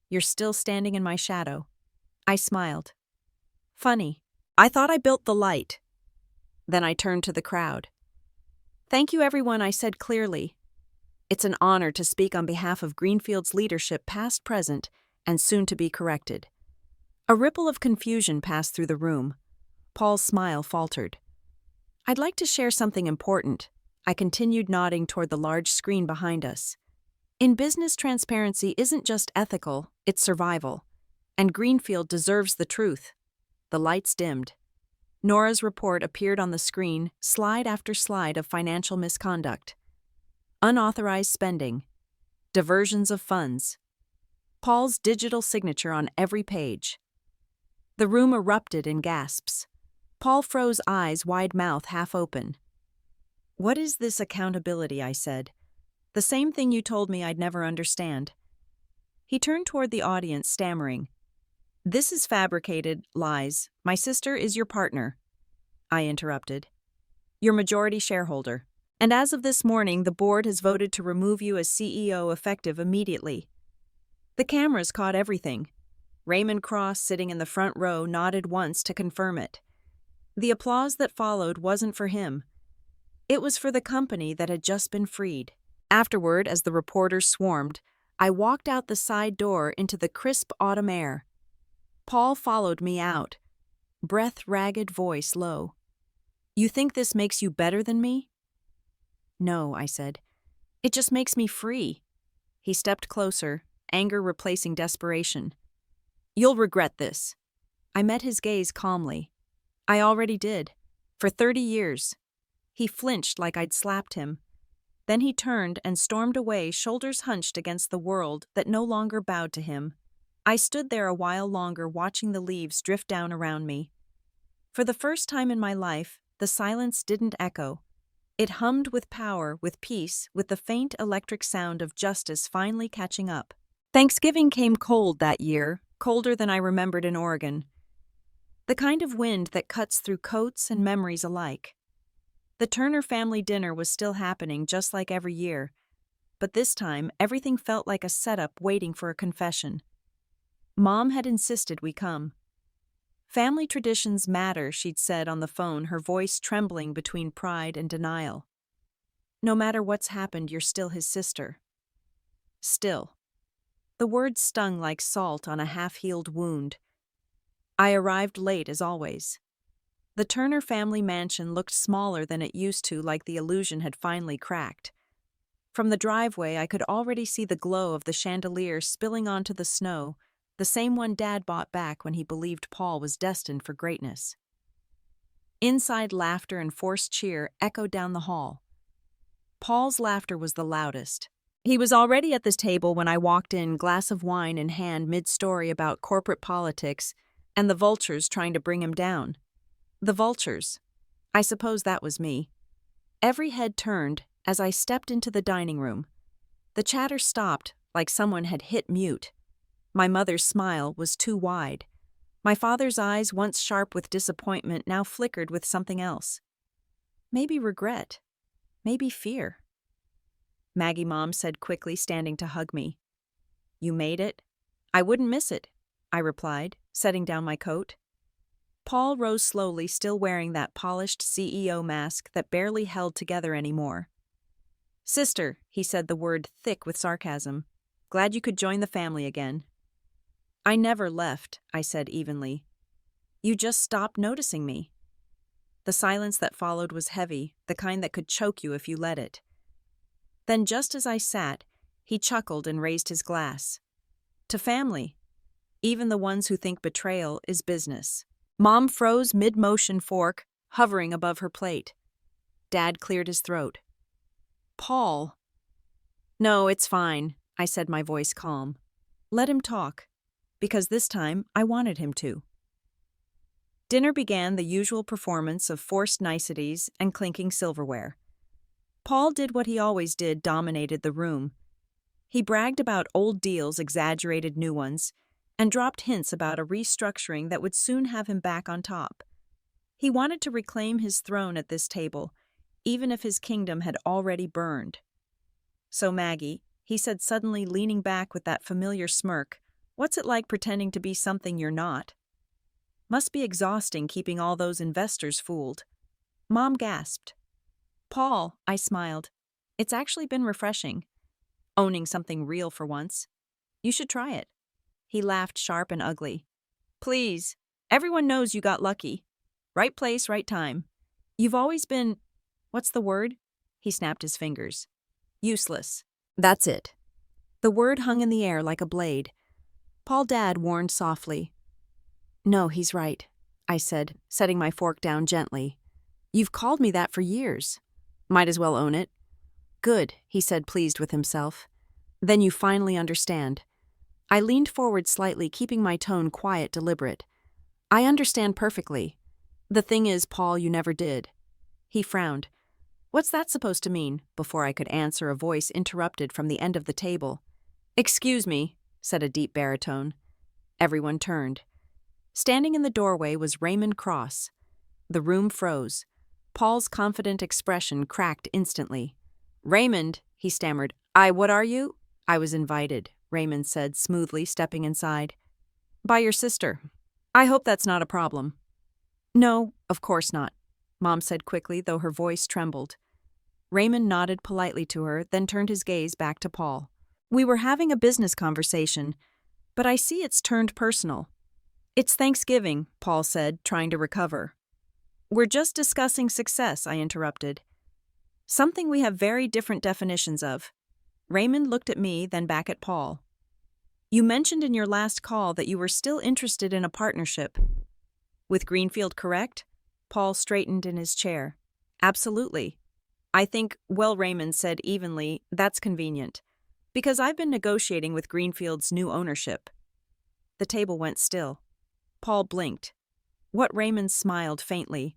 You're still standing in my shadow." I smiled. "Funny. I thought I built the light." Then I turned to the crowd. "Thank you, everyone," I said clearly. "It's an honor to speak on behalf of Greenfield's leadership, past, present, and soon to be corrected." A ripple of confusion passed through the room. Paul's smile faltered. "I'd like to share something important." I continued, nodding toward the large screen behind us. "In business, transparency isn't just ethical, it's survival. And Greenfield deserves the truth." The lights dimmed. Nora's report appeared on the screen, slide after slide of financial misconduct. Unauthorized spending. Diversions of funds. Paul's digital signature on every page. The room erupted in gasps. Paul froze, eyes wide, mouth half open. "What is this accountability?" I said. "The same thing you told me I'd never understand." He turned toward the audience, stammering. "This is fabricated, lies. My sister is your partner." I interrupted. "Your majority shareholder. And as of this morning, the board has voted to remove you as CEO effective immediately." The cameras caught everything. Raymond Cross, sitting in the front row, nodded once to confirm it. The applause that followed wasn't for him. It was for the company that had just been freed. Afterward, as the reporters swarmed, I walked out the side door into the crisp autumn air. Paul followed me out, breath ragged, voice low. "You think this makes you better than me?" "No," I said. "It just makes me free." He stepped closer, anger replacing desperation. "You'll regret this." I met his gaze calmly. "I already did. For 30 years. He flinched like I'd slapped him. Then he turned and stormed away, shoulders hunched against the world that no longer bowed to him. I stood there a while longer, watching the leaves drift down around me. For the first time in my life, the silence didn't echo. It hummed with power, with peace, with the faint electric sound of justice finally catching up. Thanksgiving came cold that year, colder than I remembered in Oregon. The kind of wind that cuts through coats and memories alike. The Turner family dinner was still happening, just like every year. but this time everything felt like a setup waiting for a confession. Mom had insisted we come. Family traditions matter, she'd said on the phone, her voice trembling between pride and denial. No matter what's happened, you're still his sister. Still. The words stung like salt on a half-healed wound. I arrived late as always. The Turner family mansion looked smaller than it used to, like the illusion had finally cracked. From the driveway, I could already see the glow of the chandelier spilling onto the snow, the same one Dad bought back when he believed Paul was destined for greatness. Inside, laughter and forced cheer echoed down the hall. Paul's laughter was the loudest. He was already at this table when I walked in, glass of wine in hand, mid-story about corporate politics and the vultures trying to bring him down. The vultures. I suppose that was me. Every head turned as I stepped into the dining room. The chatter stopped, like someone had hit mute. My mother's smile was too wide. My father's eyes, once sharp with disappointment, now flickered with something else. Maybe regret. Maybe fear. Maggie, Mom said quickly, standing to hug me. You made it? I wouldn't miss it, I replied, setting down my coat. Paul rose slowly, still wearing that polished CEO mask that barely held together anymore. Sister, he said, the word thick with sarcasm. Glad you could join the family again. I never left, I said evenly. You just stopped noticing me. The silence that followed was heavy, the kind that could choke you if you let it. Then, just as I sat, he chuckled and raised his glass. To family. Even the ones who think betrayal is business. Mom froze mid-motion, fork hovering above her plate. Dad cleared his throat. Paul. No, it's fine, I said, my voice calm. Let him talk. Because this time I wanted him to. Dinner began, the usual performance of forced niceties and clinking silverware. Paul did what he always did, dominated the room. He bragged about old deals, exaggerated new ones, and dropped hints about a restructuring that would soon have him back on top. He wanted to reclaim his throne at this table, even if his kingdom had already burned. So Maggie, he said suddenly, leaning back with that familiar smirk, what's it like pretending to be something you're not? Must be exhausting keeping all those investors fooled. Mom gasped. Paul, I smiled. It's actually been refreshing. Owning something real for once. You should try it. He laughed sharp and ugly. Please, everyone knows you got lucky. Right place, right time. You've always been, what's the word? He snapped his fingers. Useless. That's it. The word hung in the air like a blade. Paul Dad warned softly. No, he's right, I said, setting my fork down gently. You've called me that for years. Might as well own it. Good, he said, pleased with himself. Then you finally understand. I leaned forward slightly, keeping my tone quiet, deliberate. I understand perfectly. The thing is, Paul, you never did. He frowned. What's that supposed to mean? Before I could answer, a voice interrupted from the end of the table. Excuse me, said a deep baritone. Everyone turned. Standing in the doorway was Raymond Cross. The room froze. Paul's confident expression cracked instantly. Raymond, he stammered. What are you? I was invited, Raymond said smoothly, stepping inside. By your sister. I hope that's not a problem. No, of course not, Mom said quickly, though her voice trembled. Raymond nodded politely to her, then turned his gaze back to Paul. We were having a business conversation, but I see it's turned personal. It's Thanksgiving, Paul said, trying to recover. We're just discussing success, I interrupted. Something we have very different definitions of. Raymond looked at me, then back at Paul. You mentioned in your last call that you were still interested in a partnership. With Greenfield, correct? Paul straightened in his chair. Absolutely. I think, well, Raymond said evenly, that's convenient. Because I've been negotiating with Greenfield's new ownership. The table went still. Paul blinked. What? Raymond smiled faintly.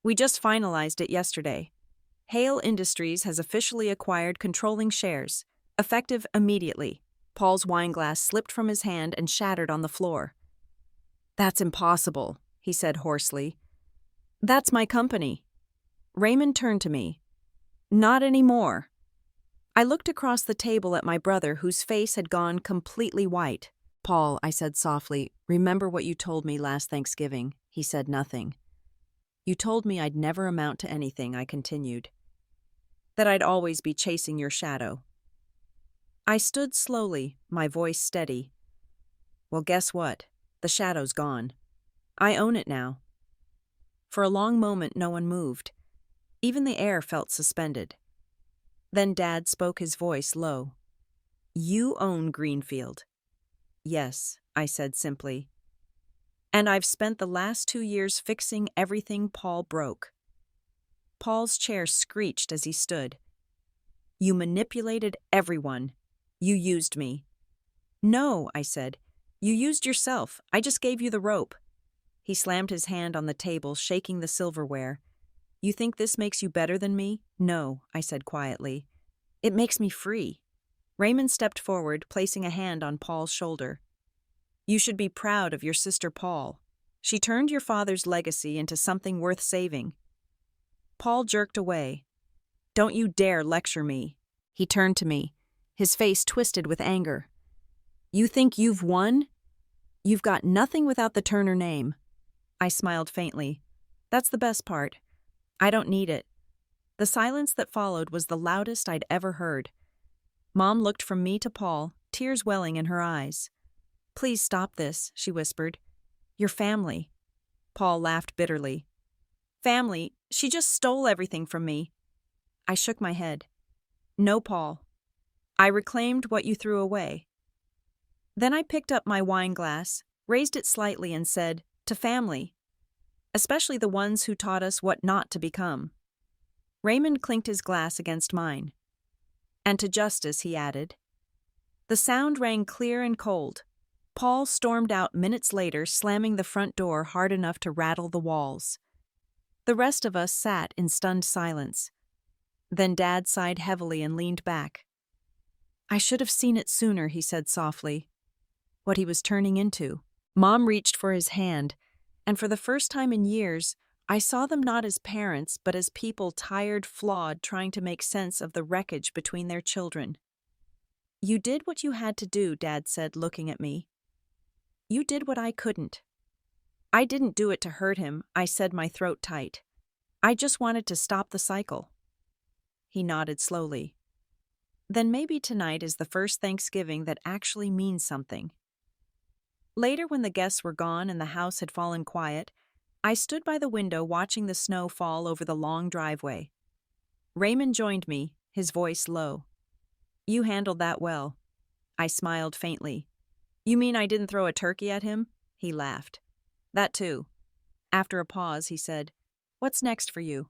We just finalized it yesterday. Hale Industries has officially acquired controlling shares, effective immediately. Paul's wineglass slipped from his hand and shattered on the floor. That's impossible, he said hoarsely. That's my company. Raymond turned to me. Not anymore. I looked across the table at my brother, whose face had gone completely white. "Paul," I said softly, "remember what you told me last Thanksgiving." He said nothing. "You told me I'd never amount to anything," I continued. "That I'd always be chasing your shadow." I stood slowly, my voice steady. "Well, guess what? The shadow's gone. I own it now." For a long moment no one moved. Even the air felt suspended. Then Dad spoke, his voice low. "You own Greenfield." "Yes," I said simply. "And I've spent the last 2 years fixing everything Paul broke." Paul's chair screeched as he stood. "You manipulated everyone. You used me." "No," I said. "You used yourself. I just gave you the rope." He slammed his hand on the table, shaking the silverware. "You think this makes you better than me?" "No," I said quietly. "It makes me free." Raymond stepped forward, placing a hand on Paul's shoulder. "You should be proud of your sister Paul. She turned your father's legacy into something worth saving." Paul jerked away. "Don't you dare lecture me." He turned to me, his face twisted with anger. "You think you've won? You've got nothing without the Turner name." I smiled faintly. "That's the best part. I don't need it." The silence that followed was the loudest I'd ever heard. Mom looked from me to Paul, tears welling in her eyes. "Please stop this," she whispered. "Your family." Paul laughed bitterly. "Family? She just stole everything from me." I shook my head. "No, Paul. I reclaimed what you threw away." Then I picked up my wine glass, raised it slightly, and said, "To family. Especially the ones who taught us what not to become." Raymond clinked his glass against mine. "And to justice," he added. The sound rang clear and cold. Paul stormed out minutes later, slamming the front door hard enough to rattle the walls. The rest of us sat in stunned silence. Then Dad sighed heavily and leaned back. "I should have seen it sooner," he said softly. What he was turning into. Mom reached for his hand, and for the first time in years, I saw them not as parents, but as people tired, flawed, trying to make sense of the wreckage between their children. "You did what you had to do," Dad said, looking at me. "You did what I couldn't." "I didn't do it to hurt him," I said, my throat tight. "I just wanted to stop the cycle." He nodded slowly. "Then maybe tonight is the first Thanksgiving that actually means something." Later, when the guests were gone and the house had fallen quiet, I stood by the window watching the snow fall over the long driveway. Raymond joined me, his voice low. "You handled that well." I smiled faintly. "You mean I didn't throw a turkey at him?" He laughed. "That too." After a pause, he said, "What's next for you?"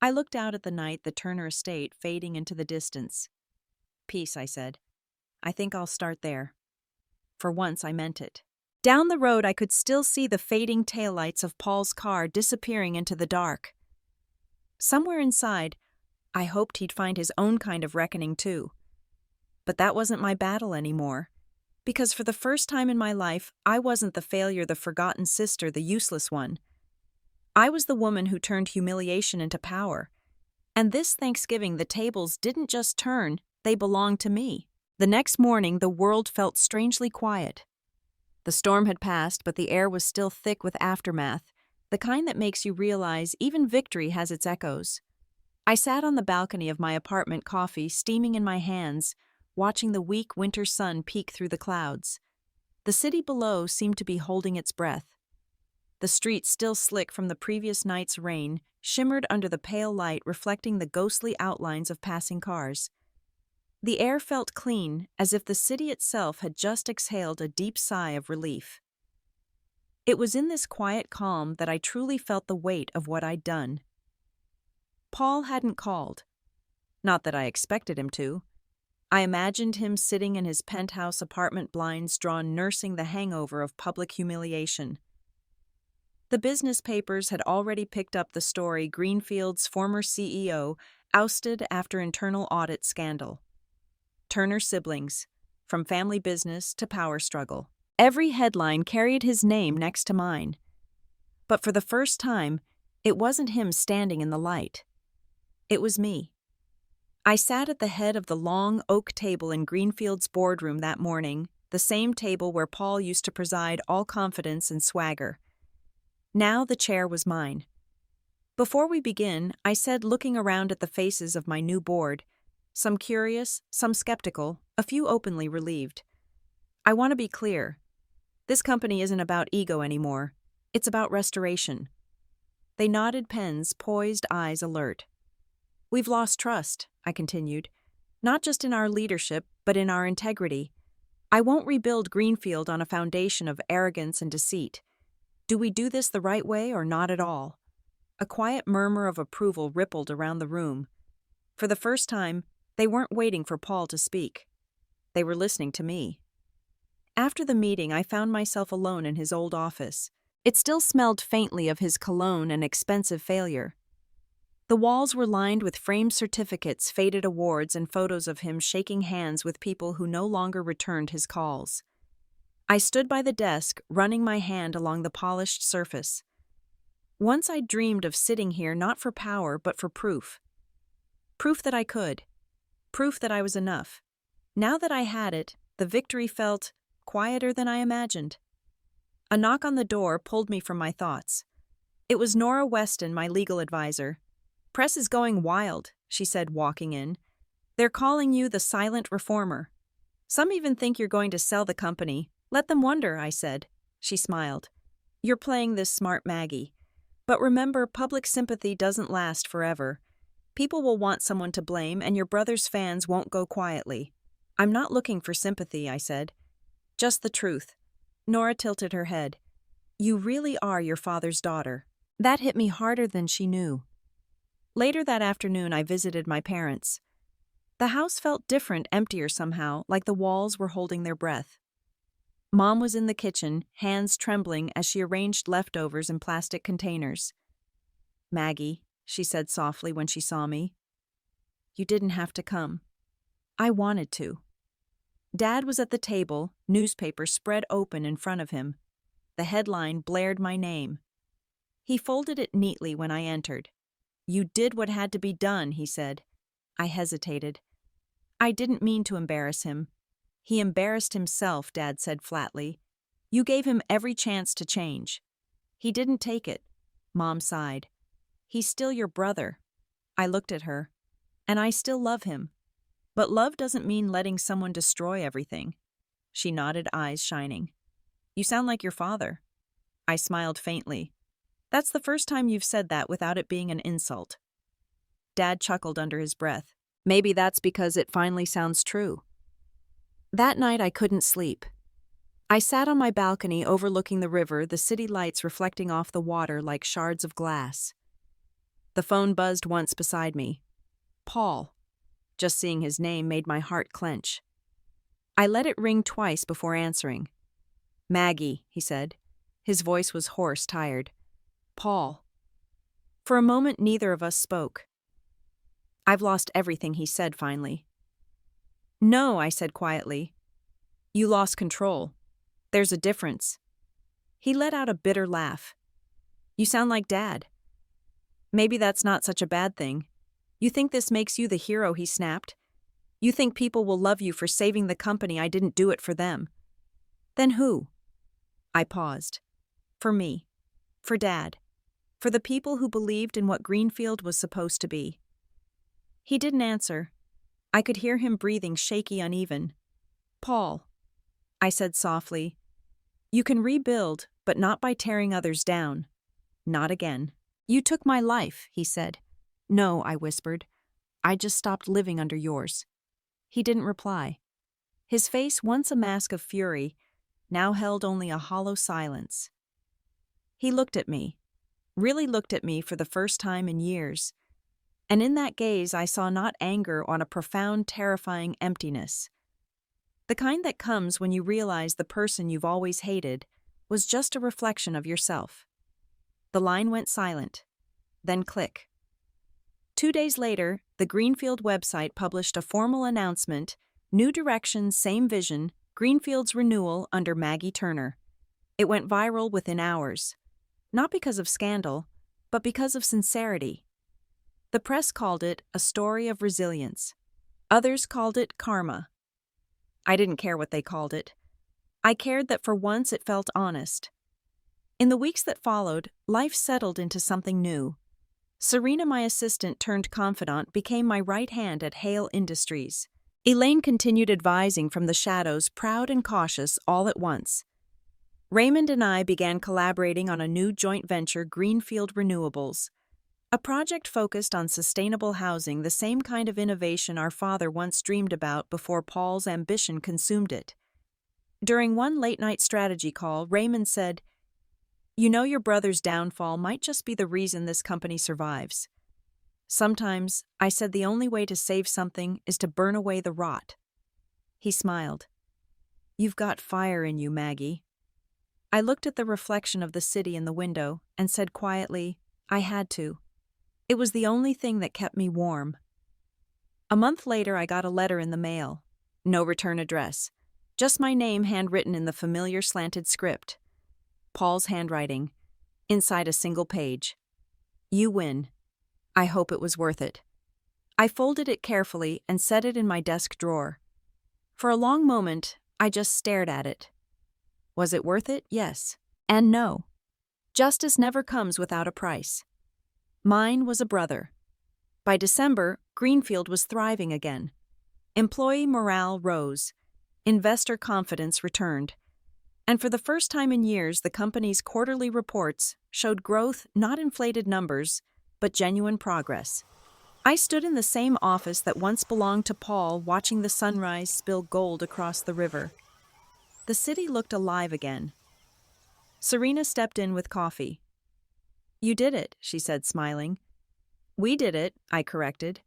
I looked out at the night, the Turner estate fading into the distance. "Peace," I said. "I think I'll start there." For once, I meant it. Down the road, I could still see the fading taillights of Paul's car disappearing into the dark. Somewhere inside, I hoped he'd find his own kind of reckoning too. But that wasn't my battle anymore, because for the first time in my life, I wasn't the failure, the forgotten sister, the useless one. I was the woman who turned humiliation into power. And this Thanksgiving, the tables didn't just turn, they belonged to me. The next morning, the world felt strangely quiet. The storm had passed, but the air was still thick with aftermath, the kind that makes you realize even victory has its echoes. I sat on the balcony of my apartment, coffee steaming in my hands, watching the weak winter sun peek through the clouds. The city below seemed to be holding its breath. The streets, still slick from the previous night's rain, shimmered under the pale light, reflecting the ghostly outlines of passing cars. The air felt clean, as if the city itself had just exhaled a deep sigh of relief. It was in this quiet calm that I truly felt the weight of what I'd done. Paul hadn't called. Not that I expected him to. I imagined him sitting in his penthouse apartment, blinds drawn, nursing the hangover of public humiliation. The business papers had already picked up the story: Greenfield's former CEO ousted after internal audit scandal. Turner siblings, from family business to power struggle. Every headline carried his name next to mine. But for the first time, it wasn't him standing in the light. It was me. I sat at the head of the long oak table in Greenfield's boardroom that morning, the same table where Paul used to preside all confidence and swagger. Now the chair was mine. Before we begin, I said, looking around at the faces of my new board, some curious, some skeptical, a few openly relieved. I want to be clear. This company isn't about ego anymore. It's about restoration. They nodded, pens poised, eyes alert. We've lost trust, I continued, not just in our leadership, but in our integrity. I won't rebuild Greenfield on a foundation of arrogance and deceit. Do we do this the right way or not at all? A quiet murmur of approval rippled around the room. For the first time, they weren't waiting for Paul to speak. They were listening to me. After the meeting, I found myself alone in his old office. It still smelled faintly of his cologne and expensive failure. The walls were lined with framed certificates, faded awards, and photos of him shaking hands with people who no longer returned his calls. I stood by the desk, running my hand along the polished surface. Once I dreamed of sitting here not for power but for proof. Proof that I could. Proof that I was enough. Now that I had it, the victory felt quieter than I imagined. A knock on the door pulled me from my thoughts. It was Nora Weston, my legal advisor. "Press is going wild," she said, walking in. "They're calling you the silent reformer. Some even think you're going to sell the company. Let them wonder," I said. She smiled. "You're playing this smart, Maggie. But remember, public sympathy doesn't last forever. People will want someone to blame, and your brother's fans won't go quietly." "I'm not looking for sympathy," I said. "Just the truth." Nora tilted her head. "You really are your father's daughter." That hit me harder than she knew. Later that afternoon, I visited my parents. The house felt different, emptier somehow, like the walls were holding their breath. Mom was in the kitchen, hands trembling as she arranged leftovers in plastic containers. "Maggie," she said softly when she saw me, "you didn't have to come. I wanted to." Dad was at the table, newspaper spread open in front of him. The headline blared my name. He folded it neatly when I entered. "You did what had to be done," he said. I hesitated. "I didn't mean to embarrass him." "He embarrassed himself," Dad said flatly. "You gave him every chance to change." "He didn't take it." Mom sighed. "He's still your brother." I looked at her. "And I still love him. But love doesn't mean letting someone destroy everything." She nodded, eyes shining. "You sound like your father." I smiled faintly. "That's the first time you've said that without it being an insult." Dad chuckled under his breath. "Maybe that's because it finally sounds true." That night I couldn't sleep. I sat on my balcony overlooking the river, the city lights reflecting off the water like shards of glass. The phone buzzed once beside me. Paul. Just seeing his name made my heart clench. I let it ring twice before answering. "Maggie," he said. His voice was hoarse, tired. "Paul." For a moment, neither of us spoke. "I've lost everything," he said finally. "No," I said quietly. "You lost control. There's a difference." He let out a bitter laugh. "You sound like Dad." "Maybe that's not such a bad thing. You think this makes you the hero," he snapped. "You think people will love you for saving the company. I didn't do it for them." "Then who?" I paused. "For me. For Dad. For the people who believed in what Greenfield was supposed to be." He didn't answer. I could hear him breathing, shaky, uneven. "Paul," I said softly, "you can rebuild, but not by tearing others down. Not again." "You took my life," he said. "No," I whispered. "I just stopped living under yours." He didn't reply. His face, once a mask of fury, now held only a hollow silence. He looked at me, really looked at me for the first time in years. And in that gaze I saw not anger on a profound, terrifying emptiness. The kind that comes when you realize the person you've always hated was just a reflection of yourself. The line went silent, then click. 2 days later, the Greenfield website published a formal announcement, "New direction, same vision, Greenfield's renewal under Maggie Turner." It went viral within hours. Not because of scandal, but because of sincerity. The press called it a story of resilience. Others called it karma. I didn't care what they called it. I cared that for once it felt honest. In the weeks that followed, life settled into something new. Serena, my assistant turned confidant, became my right hand at Hale Industries. Elaine continued advising from the shadows, proud and cautious all at once. Raymond and I began collaborating on a new joint venture, Greenfield Renewables, a project focused on sustainable housing, the same kind of innovation our father once dreamed about before Paul's ambition consumed it. During one late-night strategy call, Raymond said, "You know, your brother's downfall might just be the reason this company survives." "Sometimes," I said, "the only way to save something is to burn away the rot." He smiled. "You've got fire in you, Maggie." I looked at the reflection of the city in the window and said quietly, "I had to. It was the only thing that kept me warm." A month later, I got a letter in the mail. No return address. Just my name handwritten in the familiar slanted script. Paul's handwriting. Inside a single page. "You win. I hope it was worth it." I folded it carefully and set it in my desk drawer. For a long moment, I just stared at it. Was it worth it? Yes. And no. Justice never comes without a price. Mine was a brother. By December, Greenfield was thriving again. Employee morale rose. Investor confidence returned. And for the first time in years, the company's quarterly reports showed growth, not inflated numbers, but genuine progress. I stood in the same office that once belonged to Paul, watching the sunrise spill gold across the river. The city looked alive again. Serena stepped in with coffee. "You did it," she said, smiling. "We did it," I corrected.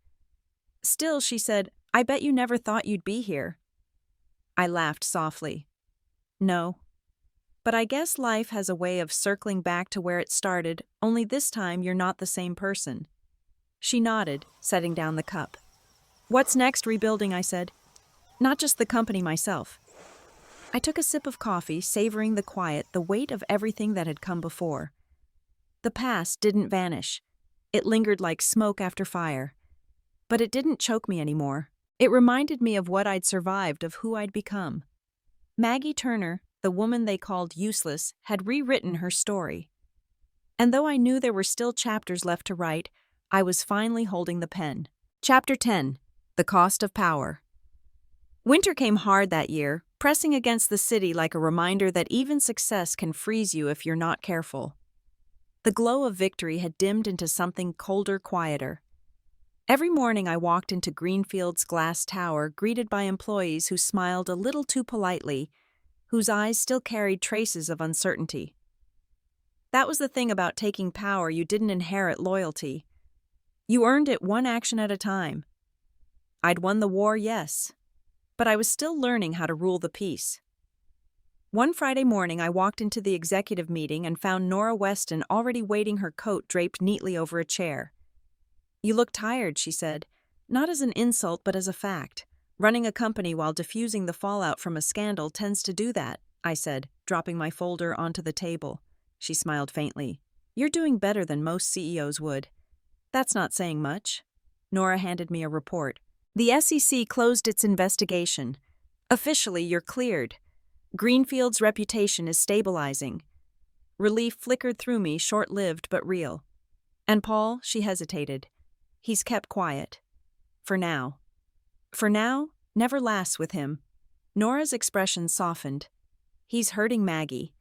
"Still," she said, "I bet you never thought you'd be here." I laughed softly. "No. But I guess life has a way of circling back to where it started, only this time you're not the same person." She nodded, setting down the cup. "What's next, rebuilding?" I said. "Not just the company, myself." I took a sip of coffee, savoring the quiet, the weight of everything that had come before. The past didn't vanish. It lingered like smoke after fire. But it didn't choke me anymore. It reminded me of what I'd survived, of who I'd become. Maggie Turner, the woman they called useless, had rewritten her story. And though I knew there were still chapters left to write, I was finally holding the pen. Chapter 10. The Cost of Power. Winter came hard that year, pressing against the city like a reminder that even success can freeze you if you're not careful. The glow of victory had dimmed into something colder, quieter. Every morning I walked into Greenfield's glass tower, greeted by employees who smiled a little too politely, whose eyes still carried traces of uncertainty. That was the thing about taking power: you didn't inherit loyalty. You earned it one action at a time. I'd won the war, yes, but I was still learning how to rule the peace. One Friday morning, I walked into the executive meeting and found Nora Weston already waiting, her coat draped neatly over a chair. "You look tired," she said, not as an insult but as a fact. "Running a company while diffusing the fallout from a scandal tends to do that," I said, dropping my folder onto the table. She smiled faintly. "You're doing better than most CEOs would." "That's not saying much." Nora handed me a report. "The SEC closed its investigation. Officially, you're cleared. Greenfield's reputation is stabilizing." Relief flickered through me, short-lived but real. "And Paul," she hesitated. "He's kept quiet. For now." "For now" never lasts with him. Nora's expression softened. "He's hurting Maggie.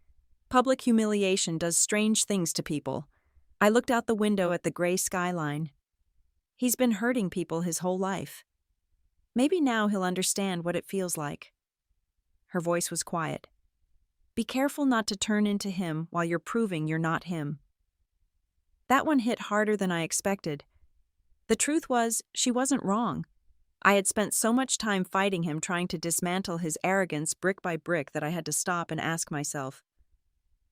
Public humiliation does strange things to people." I looked out the window at the gray skyline. "He's been hurting people his whole life. Maybe now he'll understand what it feels like." Her voice was quiet. "Be careful not to turn into him while you're proving you're not him." That one hit harder than I expected. The truth was, she wasn't wrong. I had spent so much time fighting him, trying to dismantle his arrogance brick by brick, that I had to stop and ask myself,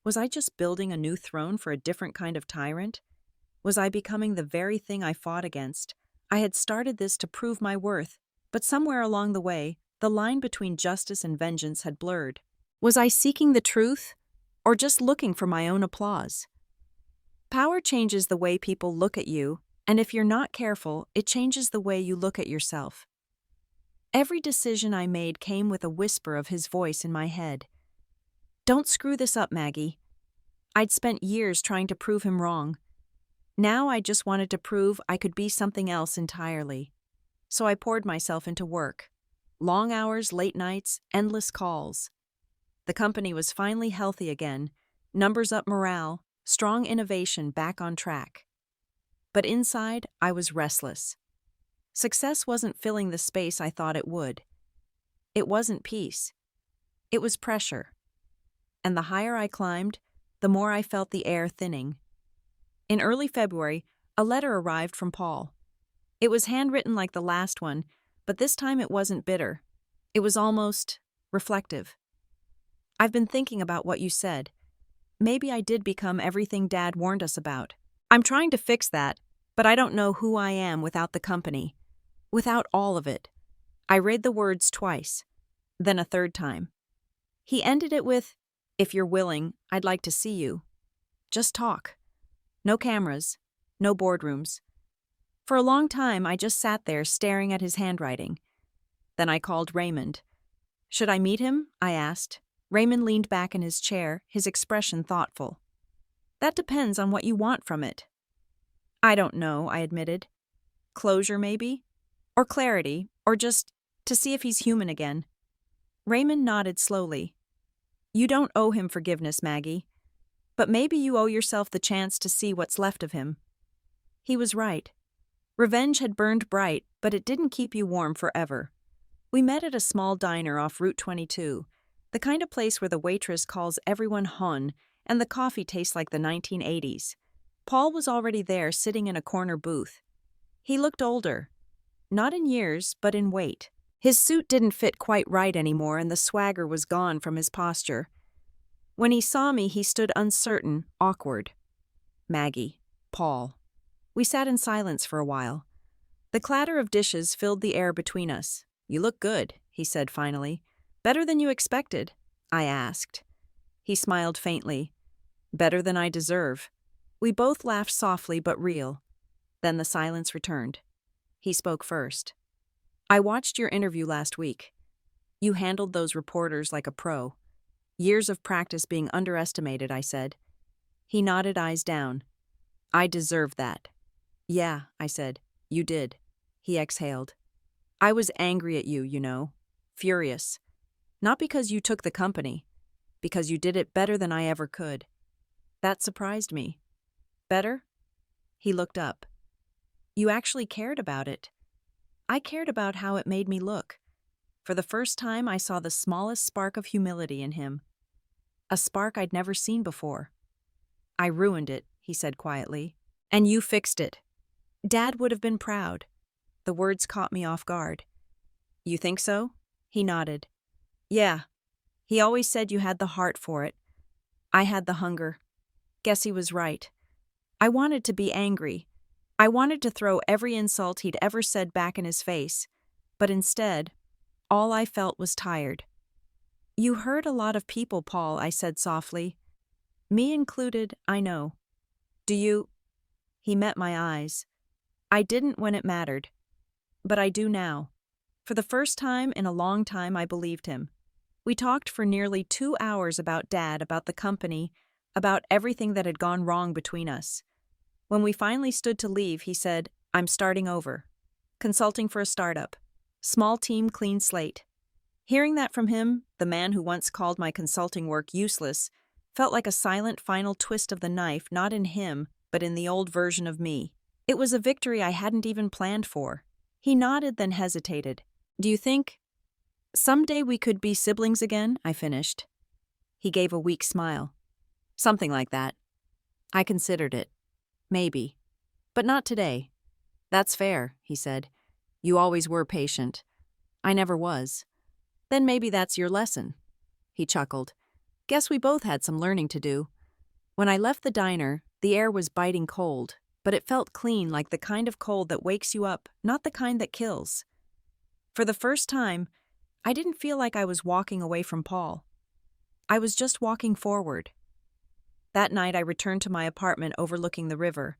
was I just building a new throne for a different kind of tyrant? Was I becoming the very thing I fought against? I had started this to prove my worth, but somewhere along the way, the line between justice and vengeance had blurred. Was I seeking the truth, or just looking for my own applause? Power changes the way people look at you, And if you're not careful, it changes the way you look at yourself. Every decision I made came with a whisper of his voice in my head. Don't screw this up, Maggie. I'd spent years trying to prove him wrong. Now I just wanted to prove I could be something else entirely. So I poured myself into work. Long hours, late nights, endless calls. The company was finally healthy again, numbers up morale, strong innovation back on track. But inside, I was restless. Success wasn't filling the space I thought it would. It wasn't peace. It was pressure. And the higher I climbed, the more I felt the air thinning. In early February, a letter arrived from Paul. It was handwritten like the last one, but this time it wasn't bitter. It was almost reflective. I've been thinking about what you said. Maybe I did become everything Dad warned us about. I'm trying to fix that, but I don't know who I am without the company. Without all of it. I read the words twice, then a third time. He ended it with, "If you're willing, I'd like to see you. Just talk. No cameras, no boardrooms." For a long time, I just sat there staring at his handwriting. Then I called Raymond. "Should I meet him?" I asked. Raymond leaned back in his chair, his expression thoughtful. "That depends on what you want from it." "I don't know," I admitted. "Closure, maybe? Or clarity, or just to see if he's human again." Raymond nodded slowly. "You don't owe him forgiveness, Maggie. But maybe you owe yourself the chance to see what's left of him." He was right. Revenge had burned bright, but it didn't keep you warm forever. We met at a small diner off Route 22, the kind of place where the waitress calls everyone hon and the coffee tastes like the 1980s. Paul was already there, sitting in a corner booth. He looked older. Not in years, but in weight. His suit didn't fit quite right anymore, and the swagger was gone from his posture. When he saw me, he stood uncertain, awkward. Maggie. Paul. We sat in silence for a while. The clatter of dishes filled the air between us. "You look good," he said finally. "Better than you expected?" I asked. He smiled faintly. "Better than I deserve." We both laughed softly but real. Then the silence returned. He spoke first. "I watched your interview last week. You handled those reporters like a pro. Years of practice being underestimated," I said. He nodded, eyes down. "I deserve that." "Yeah," I said. "You did." He exhaled. "I was angry at you, you know. Furious. Not because you took the company. Because you did it better than I ever could. That surprised me." "Better?" He looked up. "You actually cared about it." I cared about how it made me look. For the first time, I saw the smallest spark of humility in him. A spark I'd never seen before. "I ruined it," he said quietly. "And you fixed it." Dad would have been proud. The words caught me off guard. "You think so?" He nodded. "Yeah. He always said you had the heart for it. I had the hunger. Guess he was right. I wanted to be angry. I wanted to throw every insult he'd ever said back in his face. But instead, all I felt was tired." "You hurt a lot of people, Paul," I said softly. "Me included, I know. Do you—" He met my eyes. "I didn't when it mattered. But I do now." For the first time in a long time, I believed him. We talked for nearly 2 hours about Dad, about the company, about everything that had gone wrong between us. When we finally stood to leave, he said, "I'm starting over. Consulting for a startup. Small team, clean slate." Hearing that from him, the man who once called my consulting work useless, felt like a silent final twist of the knife, not in him, but in the old version of me. It was a victory I hadn't even planned for. He nodded, then hesitated. "Do you think someday we could be siblings again?" I finished. He gave a weak smile. "Something like that." I considered it. "Maybe. But not today." "That's fair," he said. "You always were patient." "I never was." "Then maybe that's your lesson." He chuckled. "Guess we both had some learning to do." When I left the diner, the air was biting cold, but it felt clean, like the kind of cold that wakes you up, not the kind that kills. For the first time, I didn't feel like I was walking away from Paul. I was just walking forward. That night, I returned to my apartment overlooking the river.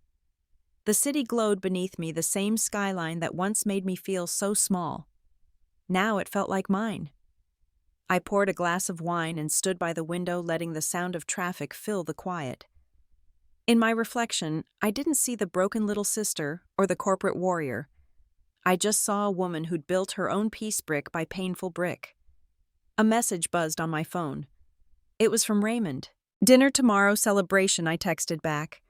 The city glowed beneath me, the same skyline that once made me feel so small. Now it felt like mine. I poured a glass of wine and stood by the window, letting the sound of traffic fill the quiet. In my reflection, I didn't see the broken little sister or the corporate warrior. I just saw a woman who'd built her own peace brick by painful brick. A message buzzed on my phone. It was from Raymond. "Dinner tomorrow, celebration," I texted back.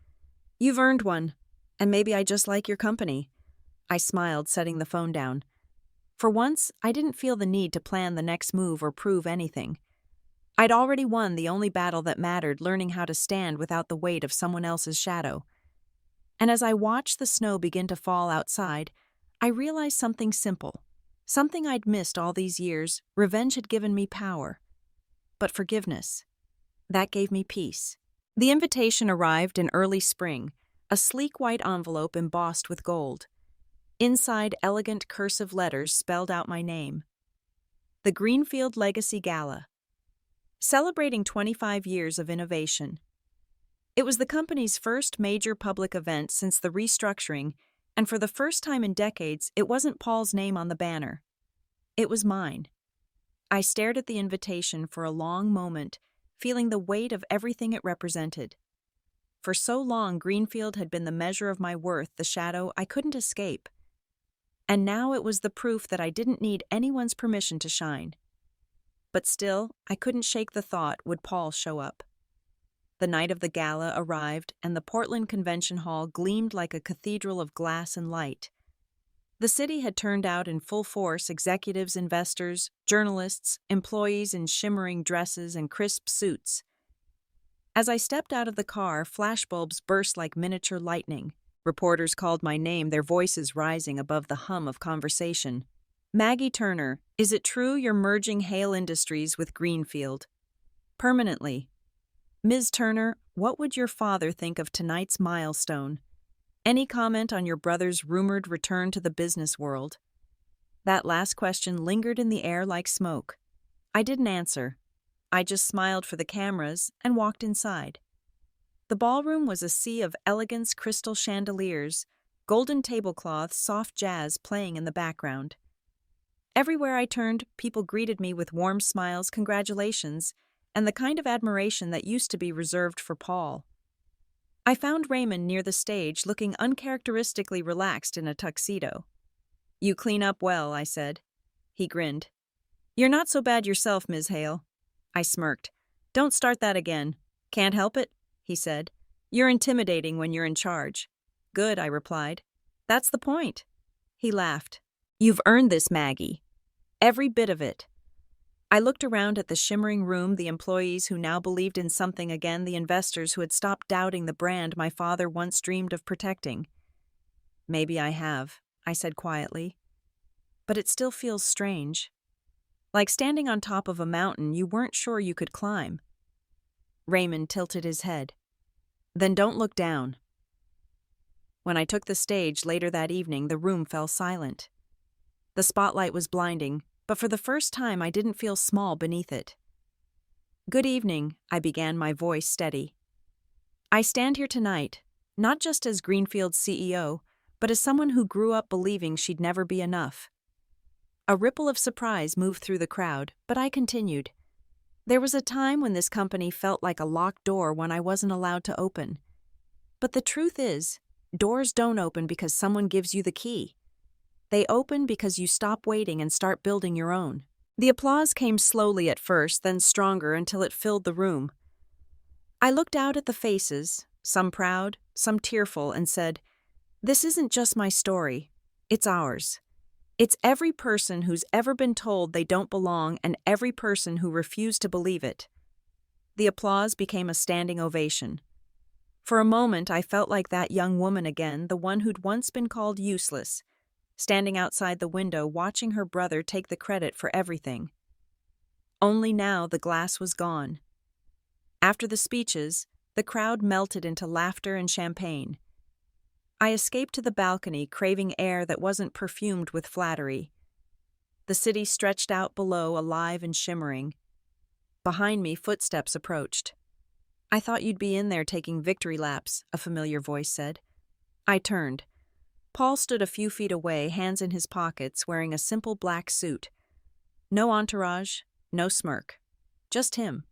"You've earned one, and maybe I just like your company." I smiled, setting the phone down. For once, I didn't feel the need to plan the next move or prove anything. I'd already won the only battle that mattered, learning how to stand without the weight of someone else's shadow. And as I watched the snow begin to fall outside, I realized something simple. Something I'd missed all these years. Revenge had given me power. But forgiveness, that gave me peace. The invitation arrived in early spring, a sleek white envelope embossed with gold. Inside, elegant cursive letters spelled out my name. The Greenfield Legacy Gala, celebrating 25 years of innovation. It was the company's first major public event since the restructuring, and for the first time in decades, it wasn't Paul's name on the banner. It was mine. I stared at the invitation for a long moment, feeling the weight of everything it represented. For so long, Greenfield had been the measure of my worth, the shadow I couldn't escape. And now it was the proof that I didn't need anyone's permission to shine. But still, I couldn't shake the thought, would Paul show up? The night of the gala arrived, and the Portland Convention Hall gleamed like a cathedral of glass and light. The city had turned out in full force: executives, investors, journalists, employees in shimmering dresses and crisp suits. As I stepped out of the car, flashbulbs burst like miniature lightning. Reporters called my name, their voices rising above the hum of conversation. "Maggie Turner, is it true you're merging Hale Industries with Greenfield?" "Permanently." "Ms. Turner, what would your father think of tonight's milestone? Any comment on your brother's rumored return to the business world?" That last question lingered in the air like smoke. I didn't answer. I just smiled for the cameras and walked inside. The ballroom was a sea of elegance, crystal chandeliers, golden tablecloths, soft jazz playing in the background. Everywhere I turned, people greeted me with warm smiles, congratulations, and the kind of admiration that used to be reserved for Paul. I found Raymond near the stage, looking uncharacteristically relaxed in a tuxedo. "You clean up well," I said. He grinned. "You're not so bad yourself, Ms. Hale." I smirked. "Don't start that again." "Can't help it," he said. "You're intimidating when you're in charge." "Good," I replied. "That's the point." He laughed. "You've earned this, Maggie. Every bit of it." I looked around at the shimmering room, the employees who now believed in something again, the investors who had stopped doubting the brand my father once dreamed of protecting. "Maybe I have," I said quietly. "But it still feels strange. Like standing on top of a mountain you weren't sure you could climb." Raymond tilted his head. "Then don't look down." When I took the stage later that evening, the room fell silent. The spotlight was blinding, but for the first time I didn't feel small beneath it. "Good evening," I began, my voice steady. "I stand here tonight, not just as Greenfield's CEO, but as someone who grew up believing she'd never be enough." A ripple of surprise moved through the crowd, but I continued. "There was a time when this company felt like a locked door when I wasn't allowed to open. But the truth is, doors don't open because someone gives you the key. They open because you stop waiting and start building your own." The applause came slowly at first, then stronger until it filled the room. I looked out at the faces, some proud, some tearful, and said, "This isn't just my story. It's ours. It's every person who's ever been told they don't belong and every person who refused to believe it." The applause became a standing ovation. For a moment, I felt like that young woman again, the one who'd once been called useless, standing outside the window watching her brother take the credit for everything. Only now the glass was gone. After the speeches, the crowd melted into laughter and champagne. I escaped to the balcony, craving air that wasn't perfumed with flattery. The city stretched out below, alive and shimmering. Behind me, footsteps approached. "I thought you'd be in there taking victory laps," a familiar voice said. I turned. Paul stood a few feet away, hands in his pockets, wearing a simple black suit. No entourage, no smirk. Just him.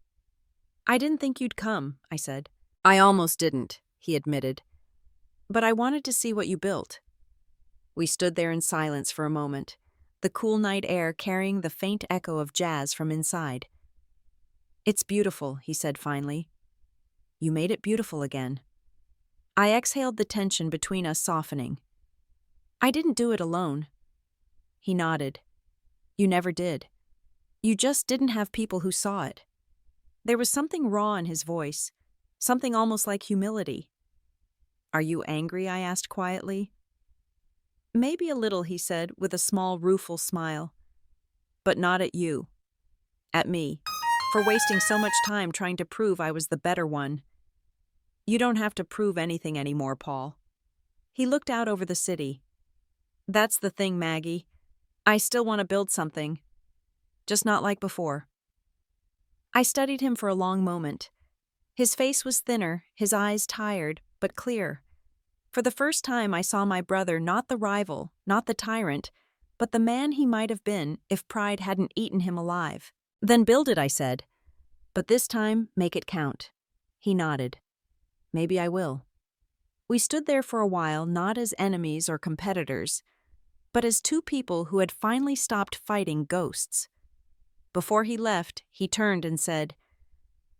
"I didn't think you'd come," I said. "I almost didn't," he admitted. "But I wanted to see what you built." We stood there in silence for a moment, the cool night air carrying the faint echo of jazz from inside. "It's beautiful," he said finally. "You made it beautiful again." I exhaled, the tension between us softening. "I didn't do it alone." He nodded. "You never did. You just didn't have people who saw it." There was something raw in his voice, something almost like humility. "Are you angry?" I asked quietly. "Maybe a little," he said, with a small, rueful smile. "But not at you. At me. For wasting so much time trying to prove I was the better one." "You don't have to prove anything anymore, Paul." He looked out over the city. "That's the thing, Maggie. I still want to build something. Just not like before." I studied him for a long moment. His face was thinner, his eyes tired, but clear. For the first time I saw my brother not the rival, not the tyrant, but the man he might have been if pride hadn't eaten him alive. "Then build it," I said. "But this time, make it count." He nodded. "Maybe I will." We stood there for a while, not as enemies or competitors, but as two people who had finally stopped fighting ghosts. Before he left, he turned and said,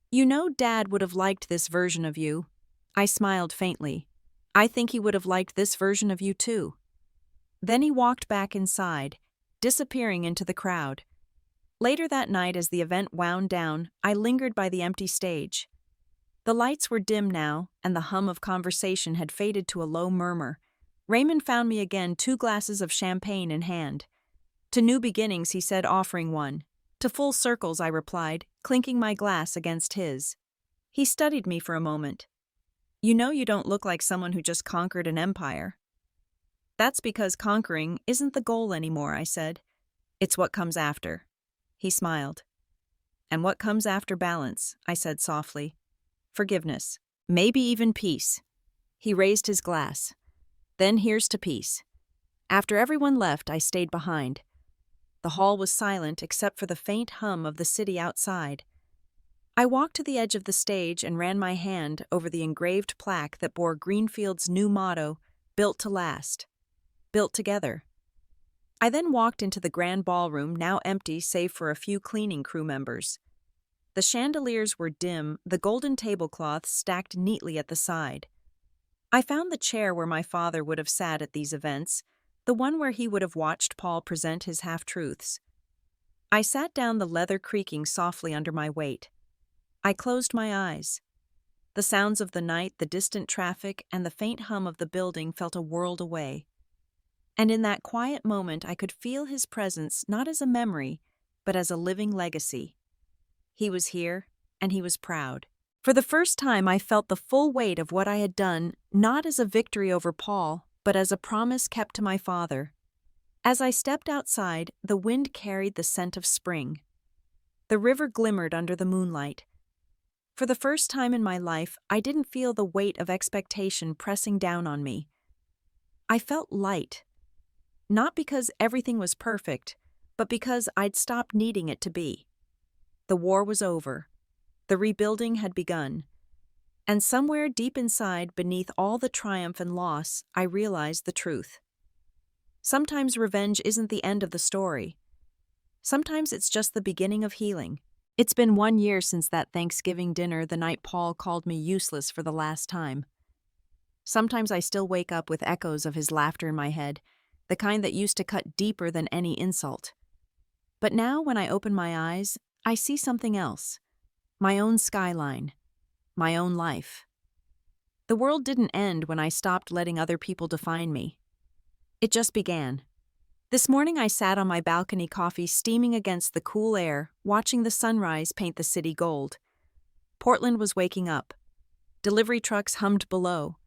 "You know, Dad would have liked this version of you." I smiled faintly. "I think he would have liked this version of you too." Then he walked back inside, disappearing into the crowd. Later that night, as the event wound down, I lingered by the empty stage. The lights were dim now, and the hum of conversation had faded to a low murmur. Raymond found me again, 2 glasses of champagne in hand. "To new beginnings," he said, offering one. "To full circles," I replied, clinking my glass against his. He studied me for a moment. "You know you don't look like someone who just conquered an empire." "That's because conquering isn't the goal anymore," I said. "It's what comes after." He smiled. "And what comes after balance," I said softly. "Forgiveness. Maybe even peace." He raised his glass. "Then here's to peace." After everyone left, I stayed behind. The hall was silent except for the faint hum of the city outside. I walked to the edge of the stage and ran my hand over the engraved plaque that bore Greenfield's new motto, "Built to last." Built together. I then walked into the grand ballroom, now empty save for a few cleaning crew members. The chandeliers were dim, the golden tablecloths stacked neatly at the side. I found the chair where my father would have sat at these events, the one where he would have watched Paul present his half-truths. I sat down, the leather creaking softly under my weight. I closed my eyes. The sounds of the night, the distant traffic, and the faint hum of the building felt a world away. And in that quiet moment I could feel his presence not as a memory, but as a living legacy. He was here, and he was proud. For the first time I felt the full weight of what I had done, not as a victory over Paul, but as a promise kept to my father. As I stepped outside, the wind carried the scent of spring. The river glimmered under the moonlight. For the first time in my life, I didn't feel the weight of expectation pressing down on me. I felt light. Not because everything was perfect, but because I'd stopped needing it to be. The war was over. The rebuilding had begun. And somewhere deep inside, beneath all the triumph and loss, I realized the truth. Sometimes revenge isn't the end of the story. Sometimes it's just the beginning of healing. It's been 1 year since that Thanksgiving dinner the night Paul called me useless for the last time. Sometimes I still wake up with echoes of his laughter in my head, the kind that used to cut deeper than any insult. But now when I open my eyes, I see something else. My own skyline. My own life. The world didn't end when I stopped letting other people define me. It just began. This morning I sat on my balcony, coffee steaming against the cool air, watching the sunrise paint the city gold. Portland was waking up. Delivery trucks hummed below.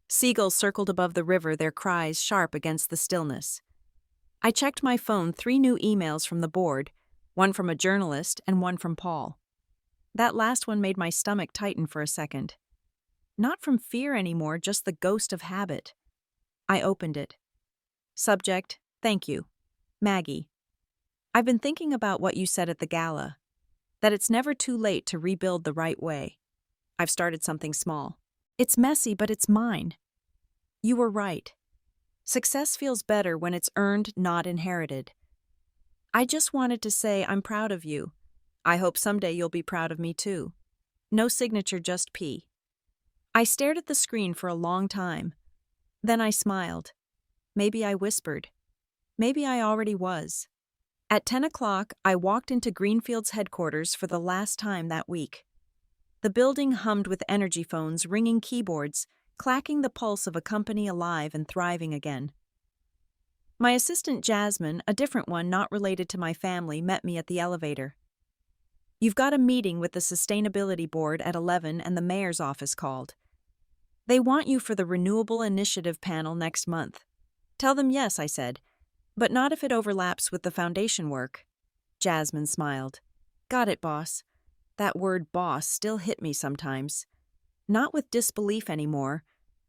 Seagulls circled above the river, their cries sharp against the stillness. I checked my phone, 3 new emails from the board, one from a journalist and one from Paul. That last one made my stomach tighten for a second. Not from fear anymore, just the ghost of habit. I opened it. Subject, thank you. Maggie. I've been thinking about what you said at the gala, that it's never too late to rebuild the right way. I've started something small. It's messy, but it's mine. You were right. Success feels better when it's earned, not inherited. I just wanted to say I'm proud of you. I hope someday you'll be proud of me too. No signature, just P. I stared at the screen for a long time. Then I smiled. Maybe I whispered. Maybe I already was. At 10 o'clock, I walked into Greenfield's headquarters for the last time that week. The building hummed with energy phones ringing keyboards, clacking the pulse of a company alive and thriving again. My assistant Jasmine, a different one not related to my family, met me at the elevator. You've got a meeting with the Sustainability Board at 11 and the mayor's office called. They want you for the Renewable Initiative panel next month. Tell them yes, I said, but not if it overlaps with the foundation work. Jasmine smiled. Got it, boss. That word boss still hit me sometimes. Not with disbelief anymore,